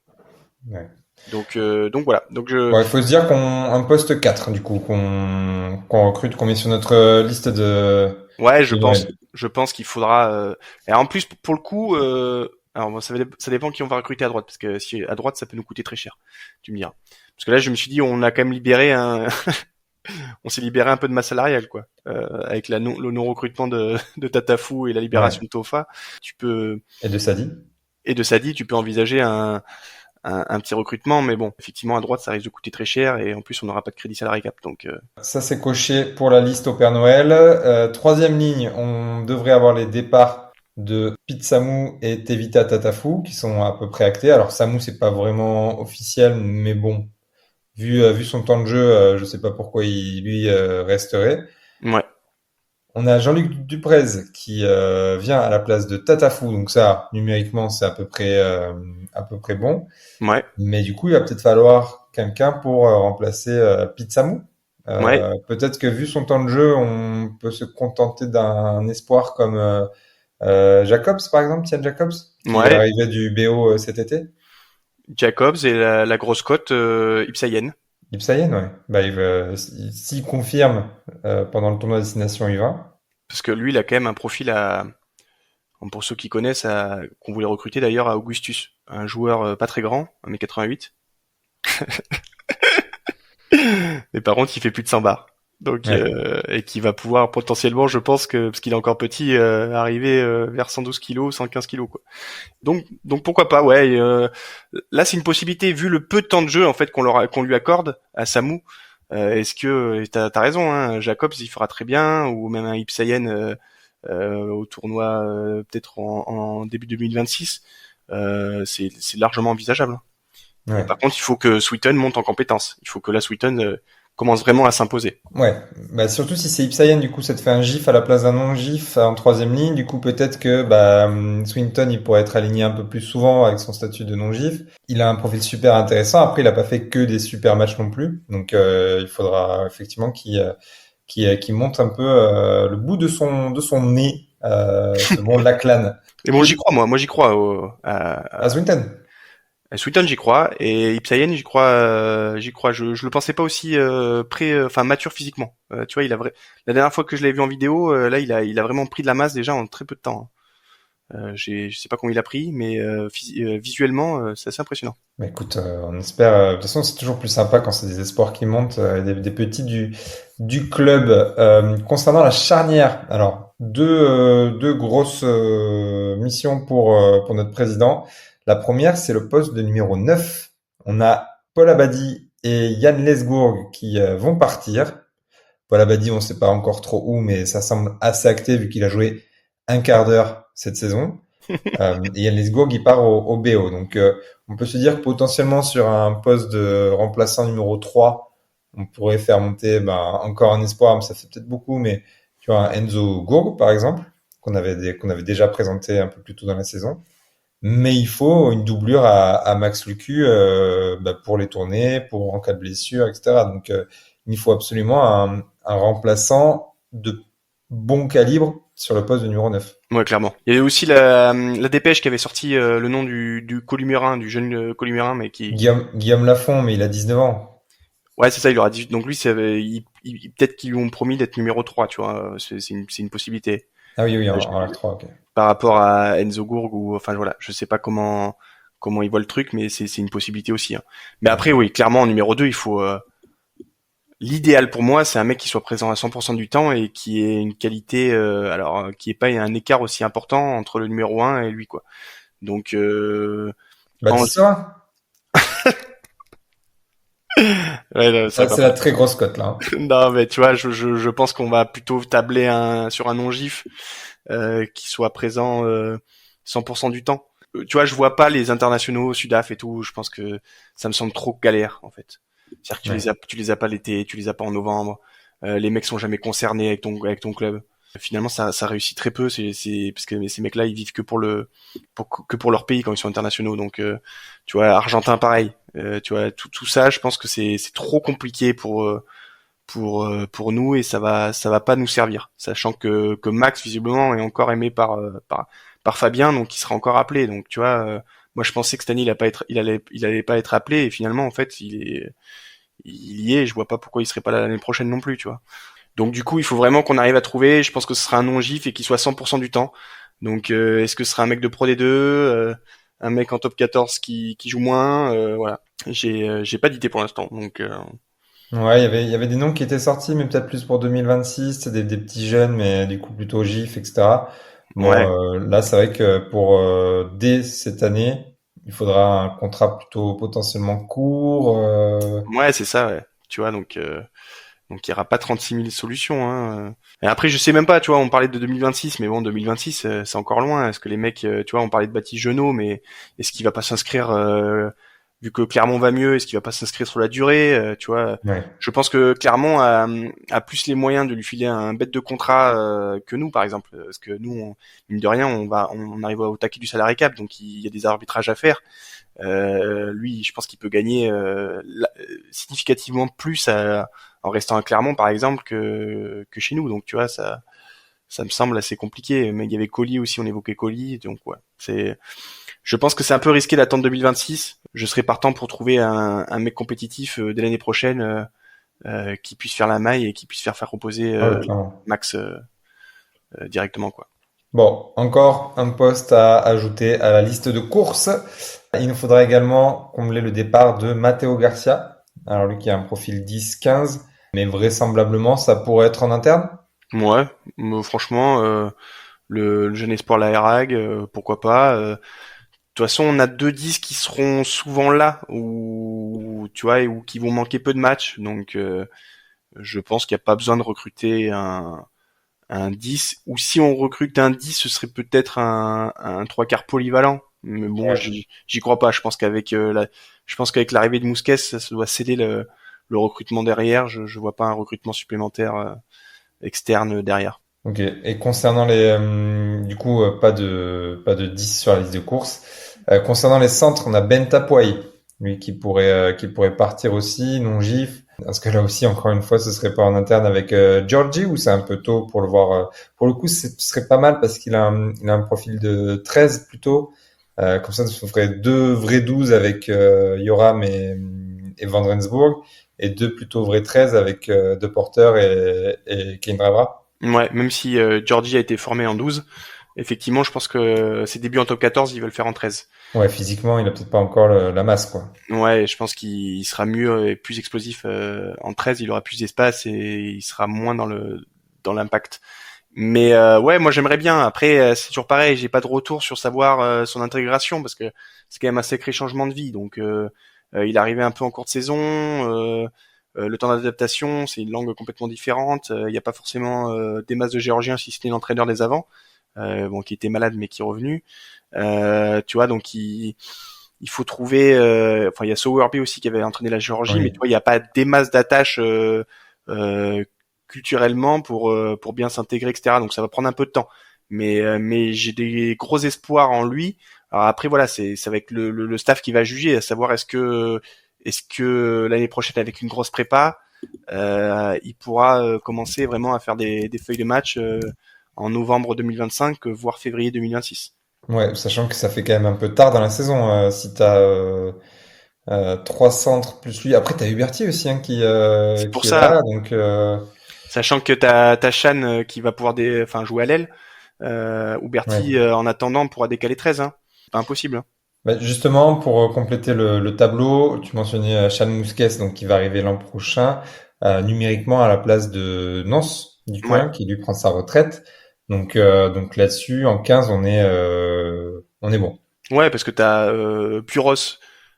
ouais. Donc voilà. Donc Bon, il faut se dire qu'on un poste 4 du coup qu'on recrute, qu'on met sur notre liste ouais, de Noël. je pense qu'il faudra. Et en plus, pour le coup, alors bon, ça dépend qui on va recruter à droite, parce que si à droite, ça peut nous coûter très cher. Tu me diras. Parce que là, je me suis dit, on a quand même libéré on s'est libéré un peu de masse salariale, quoi, avec le non recrutement de Tatafou et la Ouais. libération de Tofa. Tu peux Et de Sadi. Et de Sadi, tu peux envisager un petit recrutement, mais bon, effectivement, à droite, ça risque de coûter très cher, et en plus, on n'aura pas de crédit salarié cap. Donc, Ça c'est coché pour la liste au Père Noël. Troisième ligne, on devrait avoir les départs de Pete Samu et Tevita Tatafou qui sont à peu près actés. Alors Samu c'est pas vraiment officiel, mais bon, vu son temps de jeu, je sais pas pourquoi lui resterait. Ouais, On a Jean-Luc Duprez qui vient à la place de Tatafou, donc ça, numériquement, c'est à peu près bon. ouais, Mais du coup, il va peut-être falloir quelqu'un pour remplacer Pizamou. ouais, Peut-être que vu son temps de jeu, on peut se contenter d'un espoir comme Jacobs, par exemple, Tian Jacobs, qui ouais. arrivait du BO cet été. Jacobs et la grosse cote Ipsayen. Ipsayen, ouais. Bah, s'il confirme pendant le tournoi Destination U20. Parce que lui, il a quand même un profil pour ceux qui connaissent, qu'on voulait recruter d'ailleurs à Augustus. Un joueur pas très grand, 1m88. Mais par contre, il fait plus de 100 bars. Donc, Ouais. et qui va pouvoir potentiellement, je pense que, parce qu'il est encore petit, arriver vers 112 kilos, 115 kilos, quoi. Donc pourquoi pas, ouais. Là, c'est une possibilité, vu le peu de temps de jeu, en fait, qu'on lui accorde à Samu. Est-ce que, t'as raison, hein, Jacobs, il fera très bien, ou même un Ipsayen, au tournoi, peut-être en début 2026. C'est largement envisageable. Mais Ouais. par contre, il faut que Sweeton monte en compétence. Il faut que la Sweeton commence vraiment à s'imposer. Ouais, bah surtout si c'est Ipsayen, du coup ça te fait un GIF à la place d'un non-GIF en troisième ligne. Du coup peut-être que Swinton il pourrait être aligné un peu plus souvent avec son statut de non-GIF. Il a un profil super intéressant. Après il a pas fait que des super matchs non plus, donc il faudra effectivement qu'il monte un peu le bout de son nez, ce bon Lachlan. Et bon, j'y crois, moi j'y crois. À Swinton. Sweeton, j'y crois, et Ipsayen, j'y crois, j'y crois. Je le pensais pas aussi enfin mature physiquement. Tu vois, la dernière fois que je l'ai vu en vidéo, là, il a vraiment pris de la masse déjà en très peu de temps, hein. Je sais pas combien il a pris, mais visuellement, c'est assez impressionnant. Bah, écoute, on espère. De toute façon, c'est toujours plus sympa quand c'est des espoirs qui montent, des petits du club. Concernant la charnière, alors deux grosses missions pour notre président. La première, c'est le poste de numéro 9. On a Paul Abadi et Yann Lesgourg qui vont partir. Paul Abadi, on ne sait pas encore trop où, mais ça semble assez acté vu qu'il a joué un quart d'heure cette saison. Et Yann Lesgourg, il part au BO. Donc, on peut se dire que potentiellement sur un poste de remplaçant numéro 3, on pourrait faire monter encore un espoir, mais ça fait peut-être beaucoup, mais tu vois, un Enzo Gourg, par exemple, qu'on avait déjà présenté un peu plus tôt dans la saison. Mais il faut une doublure à Max Lucu pour les tournées, pour en cas de blessure, etc. Donc, il faut absolument un remplaçant de bon calibre sur le poste de numéro 9. Ouais, clairement. Il y avait aussi la dépêche qui avait sorti le nom du Columérin, du jeune Columérin, mais qui... Guillaume Lafont, mais il a 19 ans. Ouais, c'est ça, il aura dit. Donc lui, peut-être qu'ils lui ont promis d'être numéro 3, tu vois. C'est une possibilité. Ah oui, oui, Euh, en R3, ok. Par rapport à Enzo Gourg ou enfin voilà, je sais pas comment il voit le truc, mais c'est une possibilité aussi, hein. Mais après oui, clairement en numéro 2, il faut l'idéal pour moi, c'est un mec qui soit présent à 100% du temps et qui ait une qualité qui ait pas un écart aussi important entre le numéro 1 et lui quoi. Donc en- Baptiste, ouais, là, ça va c'est pas. la très grosse cote, là, hein. Non, mais tu vois, je pense qu'on va plutôt tabler sur un non-gif qui soit présent 100% du temps. Tu vois, je vois pas les internationaux, Sudaf et tout. Je pense que ça me semble trop galère en fait. C'est-à-dire que Ouais. tu les as pas l'été, tu les as pas en novembre. Les mecs sont jamais concernés avec ton club. Finalement, ça réussit très peu. C'est parce que ces mecs-là, ils vivent que pour leur pays quand ils sont internationaux. Donc, tu vois, Argentin pareil. Tu vois, tout ça, je pense que c'est trop compliqué pour nous et ça va pas nous servir, sachant que Max visiblement est encore aimé par Fabien, donc il sera encore appelé. Donc tu vois, moi je pensais que cette année il allait pas être appelé et finalement en fait il y est. Et je vois pas pourquoi il serait pas là l'année prochaine non plus, tu vois. Donc du coup il faut vraiment qu'on arrive à trouver. Je pense que ce sera un non gif et qu'il soit 100% du temps. Donc est-ce que ce sera un mec de Pro D2, un mec en top 14 qui joue moins, voilà. J'ai pas d'idée pour l'instant, donc Ouais, il y avait des noms qui étaient sortis, mais peut-être plus pour 2026, c'est des petits jeunes, mais du coup plutôt GIF, etc. Bon, ouais. là, c'est vrai que pour dès cette année, il faudra un contrat plutôt potentiellement court. Ouais, c'est ça, ouais. Tu vois, donc il y aura pas 36 000 solutions, hein. Et après, je sais même pas, tu vois, on parlait de 2026, mais bon, 2026, c'est encore loin. Est-ce que les mecs, tu vois, on parlait de Baptiste Jeunot, mais est-ce qu'il va pas s'inscrire vu que Clermont va mieux, est-ce qu'il va pas s'inscrire sur la durée, tu vois. Ouais. Je pense que Clermont a plus les moyens de lui filer un bête de contrat que nous, par exemple, parce que nous, mine de rien, on arrive au taquet du salarié cap, donc il y a des arbitrages à faire. Lui, je pense qu'il peut gagner significativement plus en restant à Clermont, par exemple, que chez nous. Donc, tu vois, ça me semble assez compliqué. Mais il y avait Colli aussi, on évoquait Colli, donc ouais, je pense que c'est un peu risqué d'attendre 2026. Je serais partant pour trouver un mec compétitif dès l'année prochaine qui puisse faire la maille et qui puisse faire reposer Ah ouais, clairement. Max directement, quoi. Bon, encore un poste à ajouter à la liste de courses. Il nous faudra également combler le départ de Matteo Garcia. Alors lui qui a un profil 10-15, mais vraisemblablement ça pourrait être en interne. Ouais, franchement, le jeune espoir la RAG, pourquoi pas. De toute façon, on a 2-10 qui seront souvent là, ou tu vois, ou qui vont manquer peu de matchs. Donc, je pense qu'il n'y a pas besoin de recruter un 10. Ou si on recrute un 10, ce serait peut-être un trois quarts polyvalent. Mais bon, Ouais. j'y crois pas. Je pense qu'avec l'arrivée de Mousquet, ça doit céder le recrutement derrière. Je vois pas un recrutement supplémentaire externe derrière. Ok. Et concernant du coup, pas de 10 sur la liste de courses. Concernant les centres, on a Ben Tapouai, lui qui pourrait partir aussi, non Gif. Parce que là aussi, encore une fois, ce serait pas en interne avec Georgie ou c'est un peu tôt pour le voir. Pour le coup, ce serait pas mal parce qu'il a un profil de 13 plutôt. Comme ça ferait deux vrais 12 avec Yoram et Van Rensburg et deux plutôt vrais 13 avec De Porter et Kane Ravra. Ouais, même si Georgie a été formé en 12, effectivement, je pense que ses débuts en top 14, ils veulent faire en 13. Ouais, physiquement, il a peut-être pas encore la masse, quoi. Ouais, je pense qu'il sera mieux et plus explosif en 13, il aura plus d'espace et il sera moins dans l'impact. Mais ouais, moi j'aimerais bien. Après, c'est toujours pareil, j'ai pas de retour sur savoir son intégration parce que c'est quand même un sacré changement de vie. Donc il est arrivé un peu en cours de saison, le temps d'adaptation, c'est une langue complètement différente. Il n'y a pas forcément des masses de Géorgiens si c'était l'entraîneur des avants, bon qui était malade mais qui est revenu. Tu vois, donc il faut trouver. Enfin, il y a Sowerby aussi qui avait entraîné la Géorgie, mais Oui. tu vois, il n'y a pas des masses d'attaches culturellement pour bien s'intégrer, etc. Donc ça va prendre un peu de temps. Mais j'ai des gros espoirs en lui. Alors après voilà, ça va être le staff qui va juger, à savoir est-ce que l'année prochaine avec une grosse prépa, il pourra commencer vraiment à faire des feuilles de match en novembre 2025, voire février 2026. Ouais, sachant que ça fait quand même un peu tard dans la saison si t'as trois centres plus lui. Après, t'as Huberti aussi hein, qui C'est pour qui est ça, là, donc sachant que t'as Chan qui va pouvoir jouer à l'aile, Ouberti ouais. en attendant pourra décaler 13, hein. Pas impossible, hein. Bah, justement, pour compléter le tableau, tu mentionnais Chan Mousquet, donc qui va arriver l'an prochain, numériquement à la place de Nance, du coup, Ouais, hein, qui lui prend sa retraite. Donc là-dessus, en 15, on est bon. ouais, parce que t'as Puros,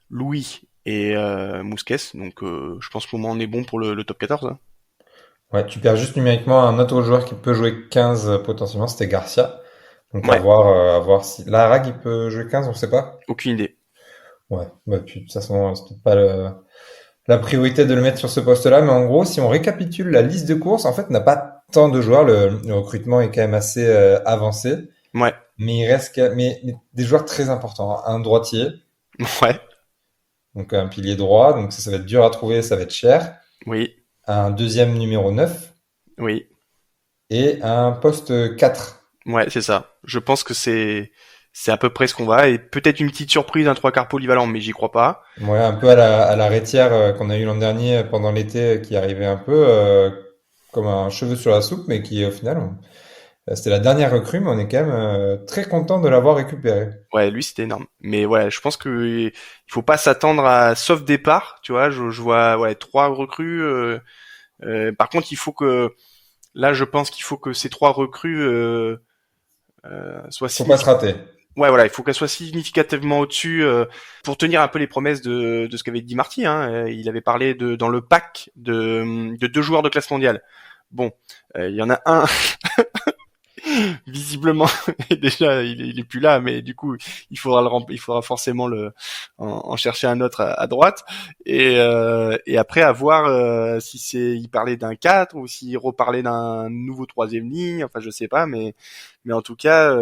Louis et Mousquet, donc je pense qu'au moins on est bon pour le top 14, hein. Ouais, tu perds juste numériquement un autre joueur qui peut jouer 15 potentiellement, c'était Garcia. Donc Ouais, à voir si la Harag il peut jouer 15, on sait pas. aucune idée. Ouais, bah puis de toute façon, c'est peut-être pas la priorité de le mettre sur ce poste-là, mais en gros, si on récapitule la liste de courses, en fait, on n'a pas tant de joueurs, le recrutement est quand même assez avancé, Ouais, mais il reste mais des joueurs très importants, hein. Un droitier, ouais, donc un pilier droit, donc ça va être dur à trouver, ça va être cher. oui, Un deuxième numéro 9 oui, et un poste 4. ouais, c'est ça. Je pense que c'est à peu près ce qu'on va, et peut-être une petite surprise, un trois quarts polyvalent, mais j'y crois pas. Ouais, un peu à la Rétière qu'on a eu l'an dernier pendant l'été, qui arrivait un peu comme un cheveu sur la soupe, mais qui au final, c'était la dernière recrue, mais on est quand même très content de l'avoir récupéré. Ouais, lui c'était énorme. Mais ouais, je pense que il faut pas s'attendre à sauf départ, tu vois. Je vois ouais trois recrues. Par contre, il faut que là, je pense qu'il faut que ces trois recrues soient Faut pas se significatives. rater. Ouais, voilà, il faut qu'elles soient significativement au-dessus pour tenir un peu les promesses de ce qu'avait dit Marty, hein. Il avait parlé dans le pack de deux joueurs de classe mondiale. Bon, il y en a un visiblement déjà il est plus là, mais du coup il faudra forcément en chercher un autre à droite et après à voir si il parlait d'un 4 ou s'il reparlait d'un nouveau troisième ligne, enfin je sais pas, mais en tout cas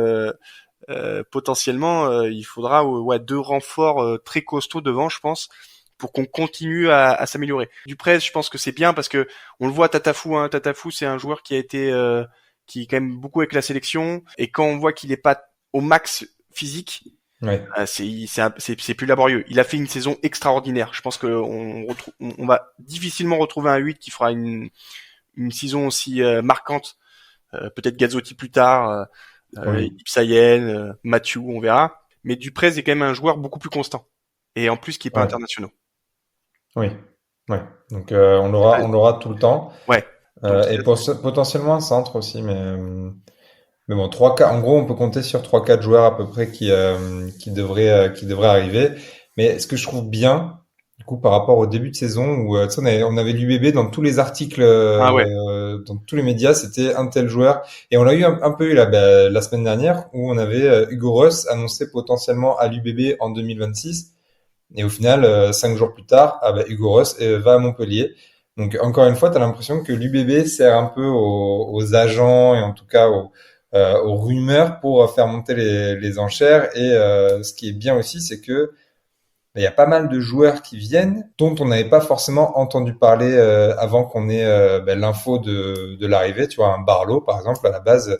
potentiellement il faudra deux renforts très costauds devant, je pense, pour qu'on continue à s'améliorer. Duprez, je pense que c'est bien parce que on le voit Tatafou, hein. Tatafou, c'est un joueur qui a été qui est quand même beaucoup avec la sélection, et quand on voit qu'il est pas au max physique, Ouais. c'est plus laborieux. Il a fait une saison extraordinaire. Je pense que on va difficilement retrouver un 8 qui fera une saison aussi marquante. Peut-être Gazzotti plus tard, Oui. Ipsayen, Mathieu, on verra. Mais Duprez est quand même un joueur beaucoup plus constant. Et en plus qui est pas Ouais. international. Oui. Ouais. Donc on l'aura tout le temps. Ouais. Donc, Et potentiellement un centre aussi, mais bon, en gros, on peut compter sur 3-4 joueurs à peu près qui devraient arriver. Mais ce que je trouve bien, du coup, par rapport au début de saison où tu sais, on avait l'UBB dans tous les articles, ah ouais. dans tous les médias, c'était un tel joueur. Et on l'a eu un peu eu la semaine dernière où on avait Hugo Ross annoncé potentiellement à l'UBB en 2026. Et au final, 5 jours plus tard, Hugo Ross va à Montpellier. Donc encore une fois, tu as l'impression que l'UBB sert un peu aux agents et en tout cas aux rumeurs pour faire monter les enchères. Et ce qui est bien aussi, c'est que il y a pas mal de joueurs qui viennent dont on n'avait pas forcément entendu parler avant qu'on ait l'info de l'arrivée. Tu vois, un Barlow par exemple, à la base,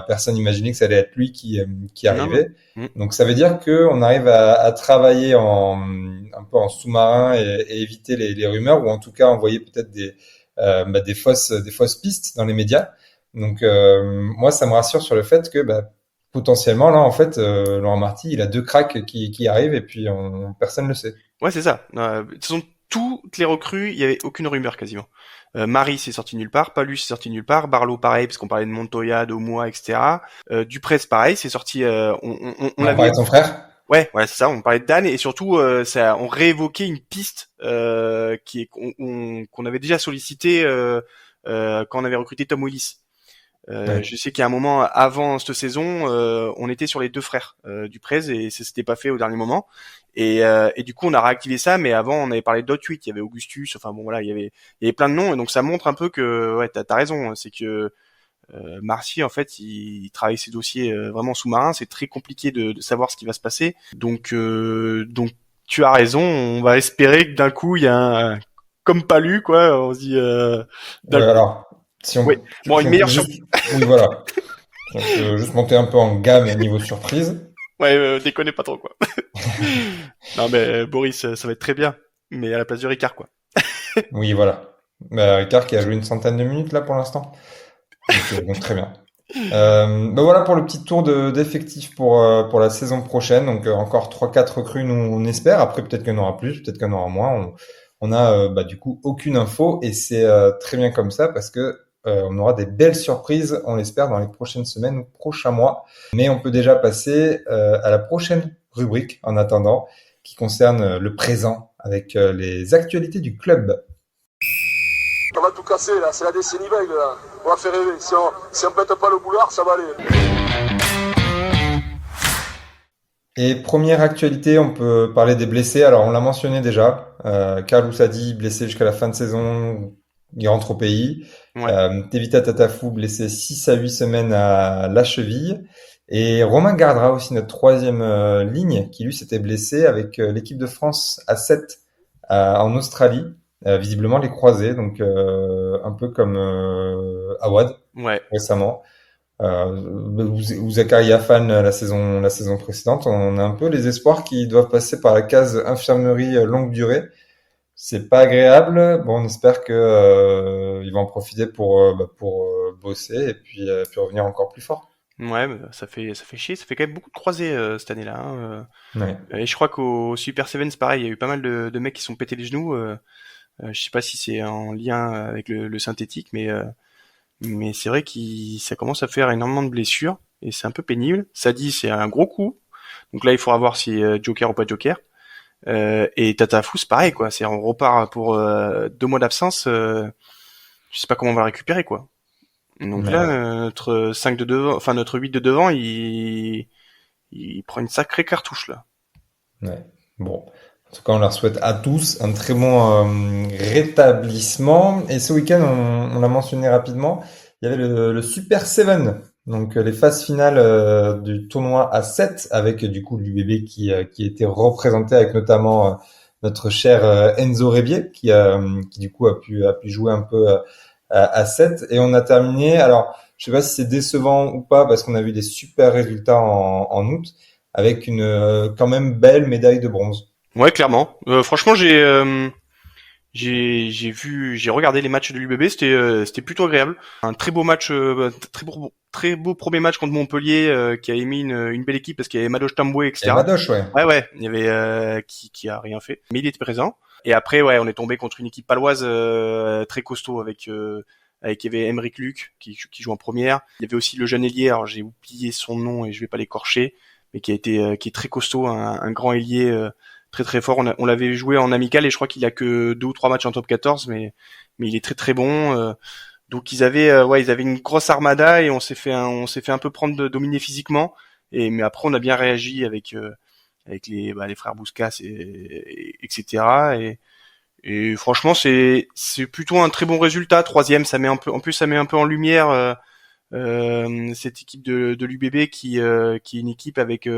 personne n'imaginait que ça allait être lui qui Non, non. arrivait. Donc ça veut dire que on arrive à travailler un peu en sous-marin et éviter les rumeurs, ou en tout cas envoyer peut-être des fausses pistes dans les médias. Donc moi ça me rassure sur le fait que potentiellement là en fait Laurent Marty il a 2 cracks qui arrivent et puis personne le sait. Ouais, c'est ça. De toute façon, toutes les recrues, il y avait aucune rumeur quasiment. Marie s'est sorti nulle part, Palus s'est sorti nulle part, Barlow pareil parce qu'on parlait de Montoya, d'Omoa, etc. Duprez pareil, c'est sorti. On On l'avait. parlait de son frère. Ouais, c'est ça. On parlait de Dan et surtout, on réévoquait une piste qu'on avait déjà sollicité quand on avait recruté Tom Willis. Ouais. Je sais qu'il y a un moment avant cette saison, on était sur les 2 frères Duprez et ça s'était pas fait au dernier moment. Et du coup, on a réactivé ça, mais avant, on avait parlé d'autres 8. Il y avait Augustus. Enfin bon, voilà, il y avait plein de noms, et donc ça montre un peu que ouais, t'as raison. C'est que Marcy, en fait, il travaille ses dossiers vraiment sous-marins. C'est très compliqué de savoir ce qui va se passer. Donc tu as raison. On va espérer que d'un coup, il y a comme Palu, quoi. On se dit. Ouais, alors si Ouais. Bon, une meilleure surprise. Oui, voilà. Si on peut juste monter un peu en gamme niveau surprise. Ouais, déconnez pas trop, quoi. Non, mais Boris, ça va être très bien. Mais à la place du Ricard, quoi. Oui, voilà. Ricard qui a joué une centaine de minutes là pour l'instant. Donc très bien. Voilà pour le petit tour d'effectifs pour la saison prochaine. Donc encore 3-4 recrues, nous on espère. Après peut-être qu'il y en aura plus, peut-être qu'il y en aura moins. On a du coup aucune info, et c'est très bien comme ça parce que on aura des belles surprises, on l'espère, dans les prochaines semaines ou prochains mois. Mais on peut déjà passer à la prochaine rubrique en attendant, qui concerne le présent avec les actualités du club. On va tout casser là, c'est la décennie vague là. On va faire rêver. Si on pète pas le boulard, ça va aller. Et première actualité, on peut parler des blessés. Alors on l'a mentionné déjà, Karl Oussadi blessé jusqu'à la fin de saison, il rentre au pays. Ouais. Tevita Tatafou blessé 6 à 8 semaines à la cheville. Et Romain Gardra aussi, notre troisième ligne, qui lui s'était blessé avec l'équipe de France à 7 en Australie. Visiblement les croisés, donc un peu comme Awad récemment. Ou Zakaria Fan la saison précédente. On a un peu les espoirs qui doivent passer par la case infirmerie longue durée. C'est pas agréable. Bon, on espère que ils vont en profiter pour bosser et puis revenir encore plus fort. Ouais, mais ça fait chier. Ça fait quand même beaucoup de croisés cette année-là. Hein. Ouais. Et je crois qu'au Super Sevens, pareil, il y a eu pas mal de mecs qui sont pétés les genoux. Je sais pas si c'est en lien avec le synthétique, mais c'est vrai que ça commence à faire énormément de blessures et c'est un peu pénible. Ça dit, c'est un gros coup. Donc là, il faudra voir si Joker ou pas Joker. Et Tatafou, c'est pareil, quoi. On repart pour 2 mois d'absence. Je sais pas comment on va le récupérer, quoi. Donc Ouais. là, notre 5 de devant, enfin notre 8 de devant, il prend une sacrée cartouche là. Ouais. Bon. En tout cas, on leur souhaite à tous un très bon rétablissement. Et ce week-end, on l'a mentionné rapidement, il y avait le Super 7, donc les phases finales du tournoi à 7, avec du coup l'UBB qui était représenté avec notamment notre cher Enzo Rebier, qui du coup a pu jouer un peu à 7. Et on a terminé, alors je sais pas si c'est décevant ou pas, parce qu'on a vu des super résultats en août, avec une quand même belle médaille de bronze. Ouais, clairement. Franchement, j'ai regardé les matchs de l'UBB, c'était plutôt agréable. Un très beau match, très beau premier match contre Montpellier, qui a émis une belle équipe parce qu'il y avait Madoche Tamboué, Et etc. Madoche, ouais. Ouais, il y avait qui a rien fait, mais il était présent. Et après, ouais, on est tombé contre une équipe paloise très costaud avec il y avait Emeric Luc qui joue en première. Il y avait aussi le jeune ailier, alors j'ai oublié son nom et je vais pas l'écorcher, mais qui est très costaud, un grand ailier très très fort. On l'avait joué en amical et je crois qu'il a que 2 ou 3 matchs en top 14, mais il est très très bon. Donc ils avaient une grosse armada et on s'est fait un peu dominer physiquement. Mais après on a bien réagi avec les frères Bouskas etc. Et franchement c'est plutôt un très bon résultat. Troisième, ça met un peu en lumière cette équipe de l'UBB qui est une équipe avec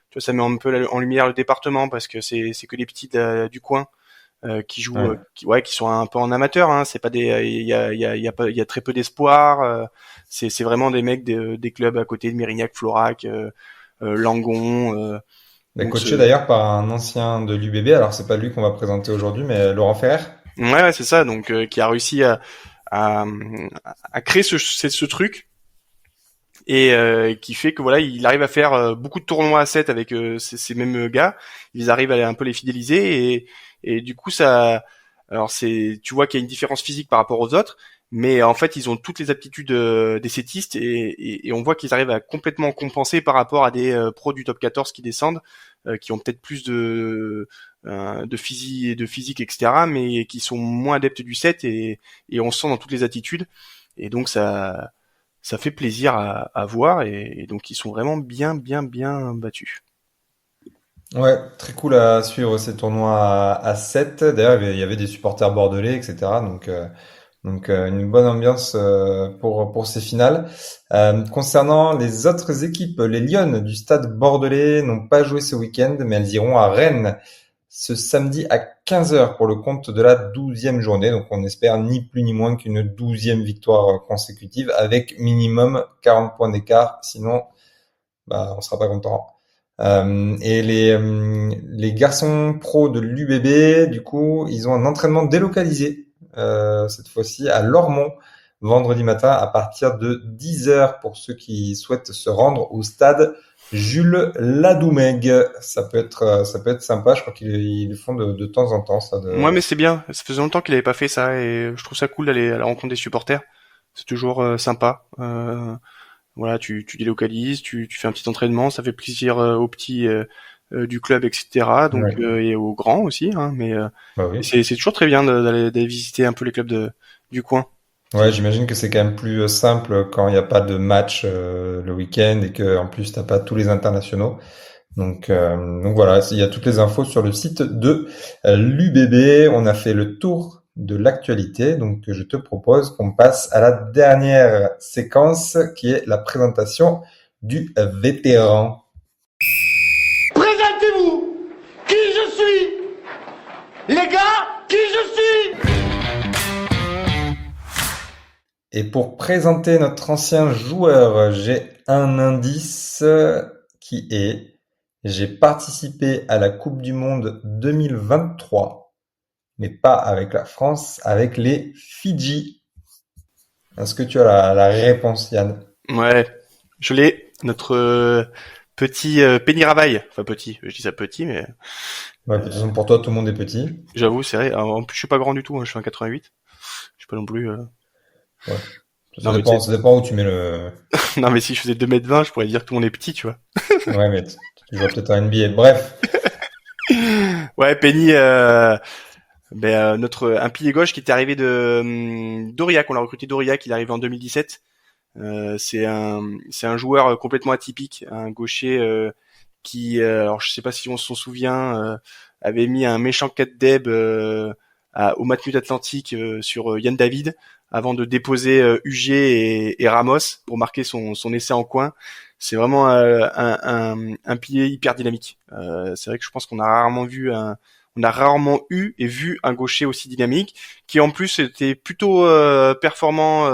tu vois, ça met un peu en lumière le département parce que c'est que les petits du coin qui jouent Ouais. qui sont un peu en amateur, hein. C'est pas des il y a très peu d'espoir, c'est vraiment des mecs des clubs à côté de Mérignac, Florac, Langon, donc Coaché d'ailleurs par un ancien de l'UBB, alors c'est pas lui qu'on va présenter aujourd'hui, mais Laurent Ferrer. ouais, c'est ça, donc qui a réussi à, à créer ce truc et qui fait que voilà, il arrive à faire beaucoup de tournois à 7 avec ces mêmes gars. Ils arrivent à un peu les fidéliser et du coup ça, alors tu vois qu'il y a une différence physique par rapport aux autres, mais en fait ils ont toutes les aptitudes des setistes et on voit qu'ils arrivent à complètement compenser par rapport à des pros du top 14 qui descendent, qui ont peut-être plus de physique etc., mais qui sont moins adeptes du 7 et on se sent dans toutes les attitudes et donc ça fait plaisir à voir et donc ils sont vraiment bien battus. Ouais, très cool à suivre ces tournois à 7. D'ailleurs, il y avait des supporters bordelais, etc. Donc une bonne ambiance pour ces finales. Concernant les autres équipes, les Lionnes du Stade Bordelais n'ont pas joué ce week-end, mais elles iront à Rennes ce samedi à 15h pour le compte de la 12e journée. Donc on espère ni plus ni moins qu'une 12e victoire consécutive avec minimum 40 points d'écart. Sinon, on sera pas content. Et les garçons pros de l'UBB, du coup, ils ont un entraînement délocalisé cette fois-ci à Lormont vendredi matin à partir de 10h pour ceux qui souhaitent se rendre au stade Jules Ladoumègue. Ça peut être sympa. Je crois qu'ils le font de temps en temps, ça. Ouais, mais c'est bien. Ça faisait longtemps qu'il avait pas fait ça et je trouve ça cool d'aller à la rencontre des supporters. C'est toujours sympa. Voilà, tu délocalises, tu fais un petit entraînement, ça fait plaisir aux petits du club, etc. Donc Ouais. et aux grands aussi, hein. Mais Bah oui. c'est toujours très bien d'aller visiter un peu les clubs du coin. Ouais, j'imagine que c'est quand même plus simple quand il n'y a pas de match le week-end et que en plus t'as pas tous les internationaux. Donc voilà, il y a toutes les infos sur le site de l'UBB. On a fait le tour de l'actualité, donc je te propose qu'on passe à la dernière séquence qui est la présentation du vétéran. Présentez-vous. Qui je suis? Les gars, qui je suis? Et pour présenter notre ancien joueur, j'ai un indice qui est: j'ai participé à la Coupe du Monde 2023, mais pas avec la France, avec les Fidji. Est-ce que tu as la réponse, Yann? Ouais, je l'ai. Notre petit Penny Ravaille. Enfin petit, je dis ça petit, mais Ouais, de toute façon, pour toi, tout le monde est petit. j'avoue, c'est vrai. En plus, je suis pas grand du tout, hein, je suis un 88. Je suis pas non plus. Ouais. Non, mais Ça dépend où tu mets le. non, mais si je faisais 2m20, je pourrais dire que tout le monde est petit, tu vois. Ouais, mais tu joues peut-être en NBA. Bref. Ouais, Penny, un pilier gauche qui était arrivé de d'Aurillac. On l'a recruté d'Aurillac, il est arrivé en 2017. C'est un joueur complètement atypique, un gaucher qui, alors je sais pas si on s'en souvient, avait mis un méchant 4 deb au Matmut Atlantique sur Yann David avant de déposer UG et Ramos pour marquer son essai en coin. C'est vraiment un pilier hyper dynamique. C'est vrai que je pense qu'on a rarement eu et vu un gaucher aussi dynamique, qui en plus était plutôt performant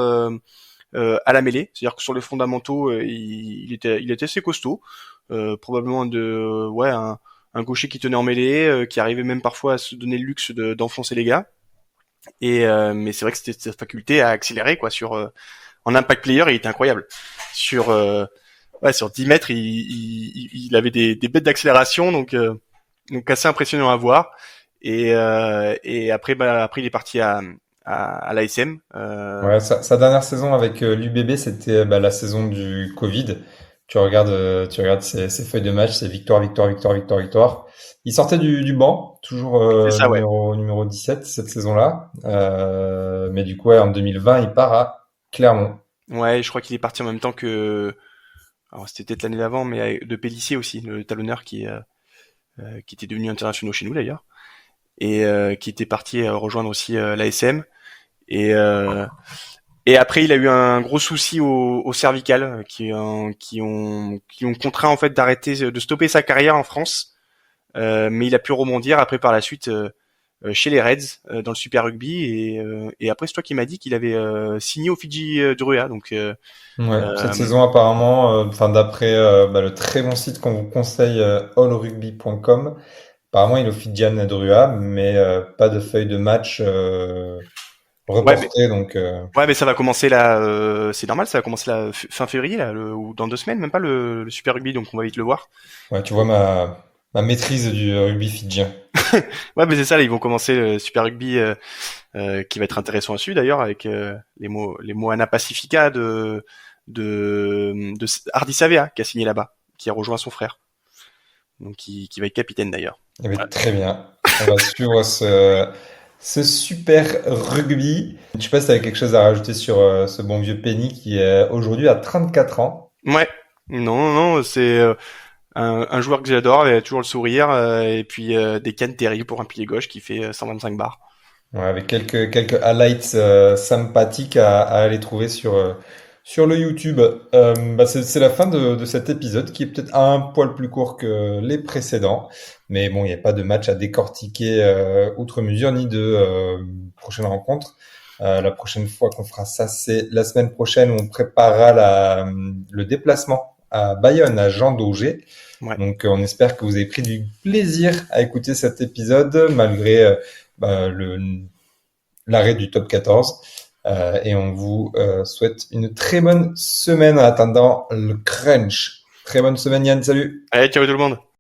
à la mêlée, c'est-à-dire que sur les fondamentaux, il était assez costaud, probablement un gaucher qui tenait en mêlée, qui arrivait même parfois à se donner le luxe d'enfoncer les gars. Et mais c'est vrai que c'était sa faculté à accélérer quoi en impact player, il était incroyable. Sur 10 mètres, il avait des bêtes d'accélération, donc assez impressionnant à voir. Et après il est parti à l'ASM. Ouais, sa dernière saison avec l'UBB, c'était la saison du Covid. Tu regardes ses feuilles de match, c'est victoire, victoire, victoire, victoire, victoire. Il sortait du banc, toujours C'est ça, ouais. numéro 17 cette saison-là. Mais du coup, ouais, en 2020, il part à Clermont. Ouais, je crois qu'il est parti en même temps que, alors c'était peut-être l'année d'avant, mais de Pélissier aussi, le talonneur qui était devenu international chez nous d'ailleurs, et qui était parti rejoindre aussi l'ASM. Et après, il a eu un gros souci au cervical qui ont contraint en fait de stopper sa carrière en France. Mais il a pu rebondir après par la suite chez les Reds dans le Super Rugby et après c'est toi qui m'as dit qu'il avait signé au Fidji Drua, donc Ouais, cette saison apparemment, d'après le très bon site qu'on vous conseille, allrugby.com, apparemment il est au Fidjian Drua, mais pas de feuille de match ouais, reportée, donc mais ça va commencer là, c'est normal, ça va commencer là fin février là, ou dans 2 semaines, même pas le Super Rugby, donc on va vite le voir. ouais, tu vois ma maîtrise du rugby fidjien. Ouais, mais c'est ça, là, ils vont commencer le Super Rugby qui va être intéressant à suivre d'ailleurs avec les Moana Pacifica de Hardy Savea qui a signé là-bas, qui a rejoint son frère, donc qui va être capitaine d'ailleurs. Eh bien, Voilà. très bien. On va suivre ce super rugby. Je sais pas si tu avais quelque chose à rajouter sur ce bon vieux Penny qui aujourd'hui a 34 ans. Ouais, non, c'est un joueur que j'adore, il a toujours le sourire et puis des cannes terribles pour un pilier gauche qui fait 125 bars. Ouais, avec quelques highlights sympathiques à aller trouver sur le YouTube. C'est la fin de cet épisode qui est peut-être un poil plus court que les précédents. Mais bon, il n'y a pas de match à décortiquer outre mesure ni de prochaine rencontre. La prochaine fois qu'on fera ça, c'est la semaine prochaine où on préparera le déplacement à Bayonne, à Jean Daugé. Ouais. Donc on espère que vous avez pris du plaisir à écouter cet épisode malgré l'arrêt du top 14. Et on vous souhaite une très bonne semaine en attendant le crunch. Très bonne semaine Yann, salut. Allez, ciao tout le monde.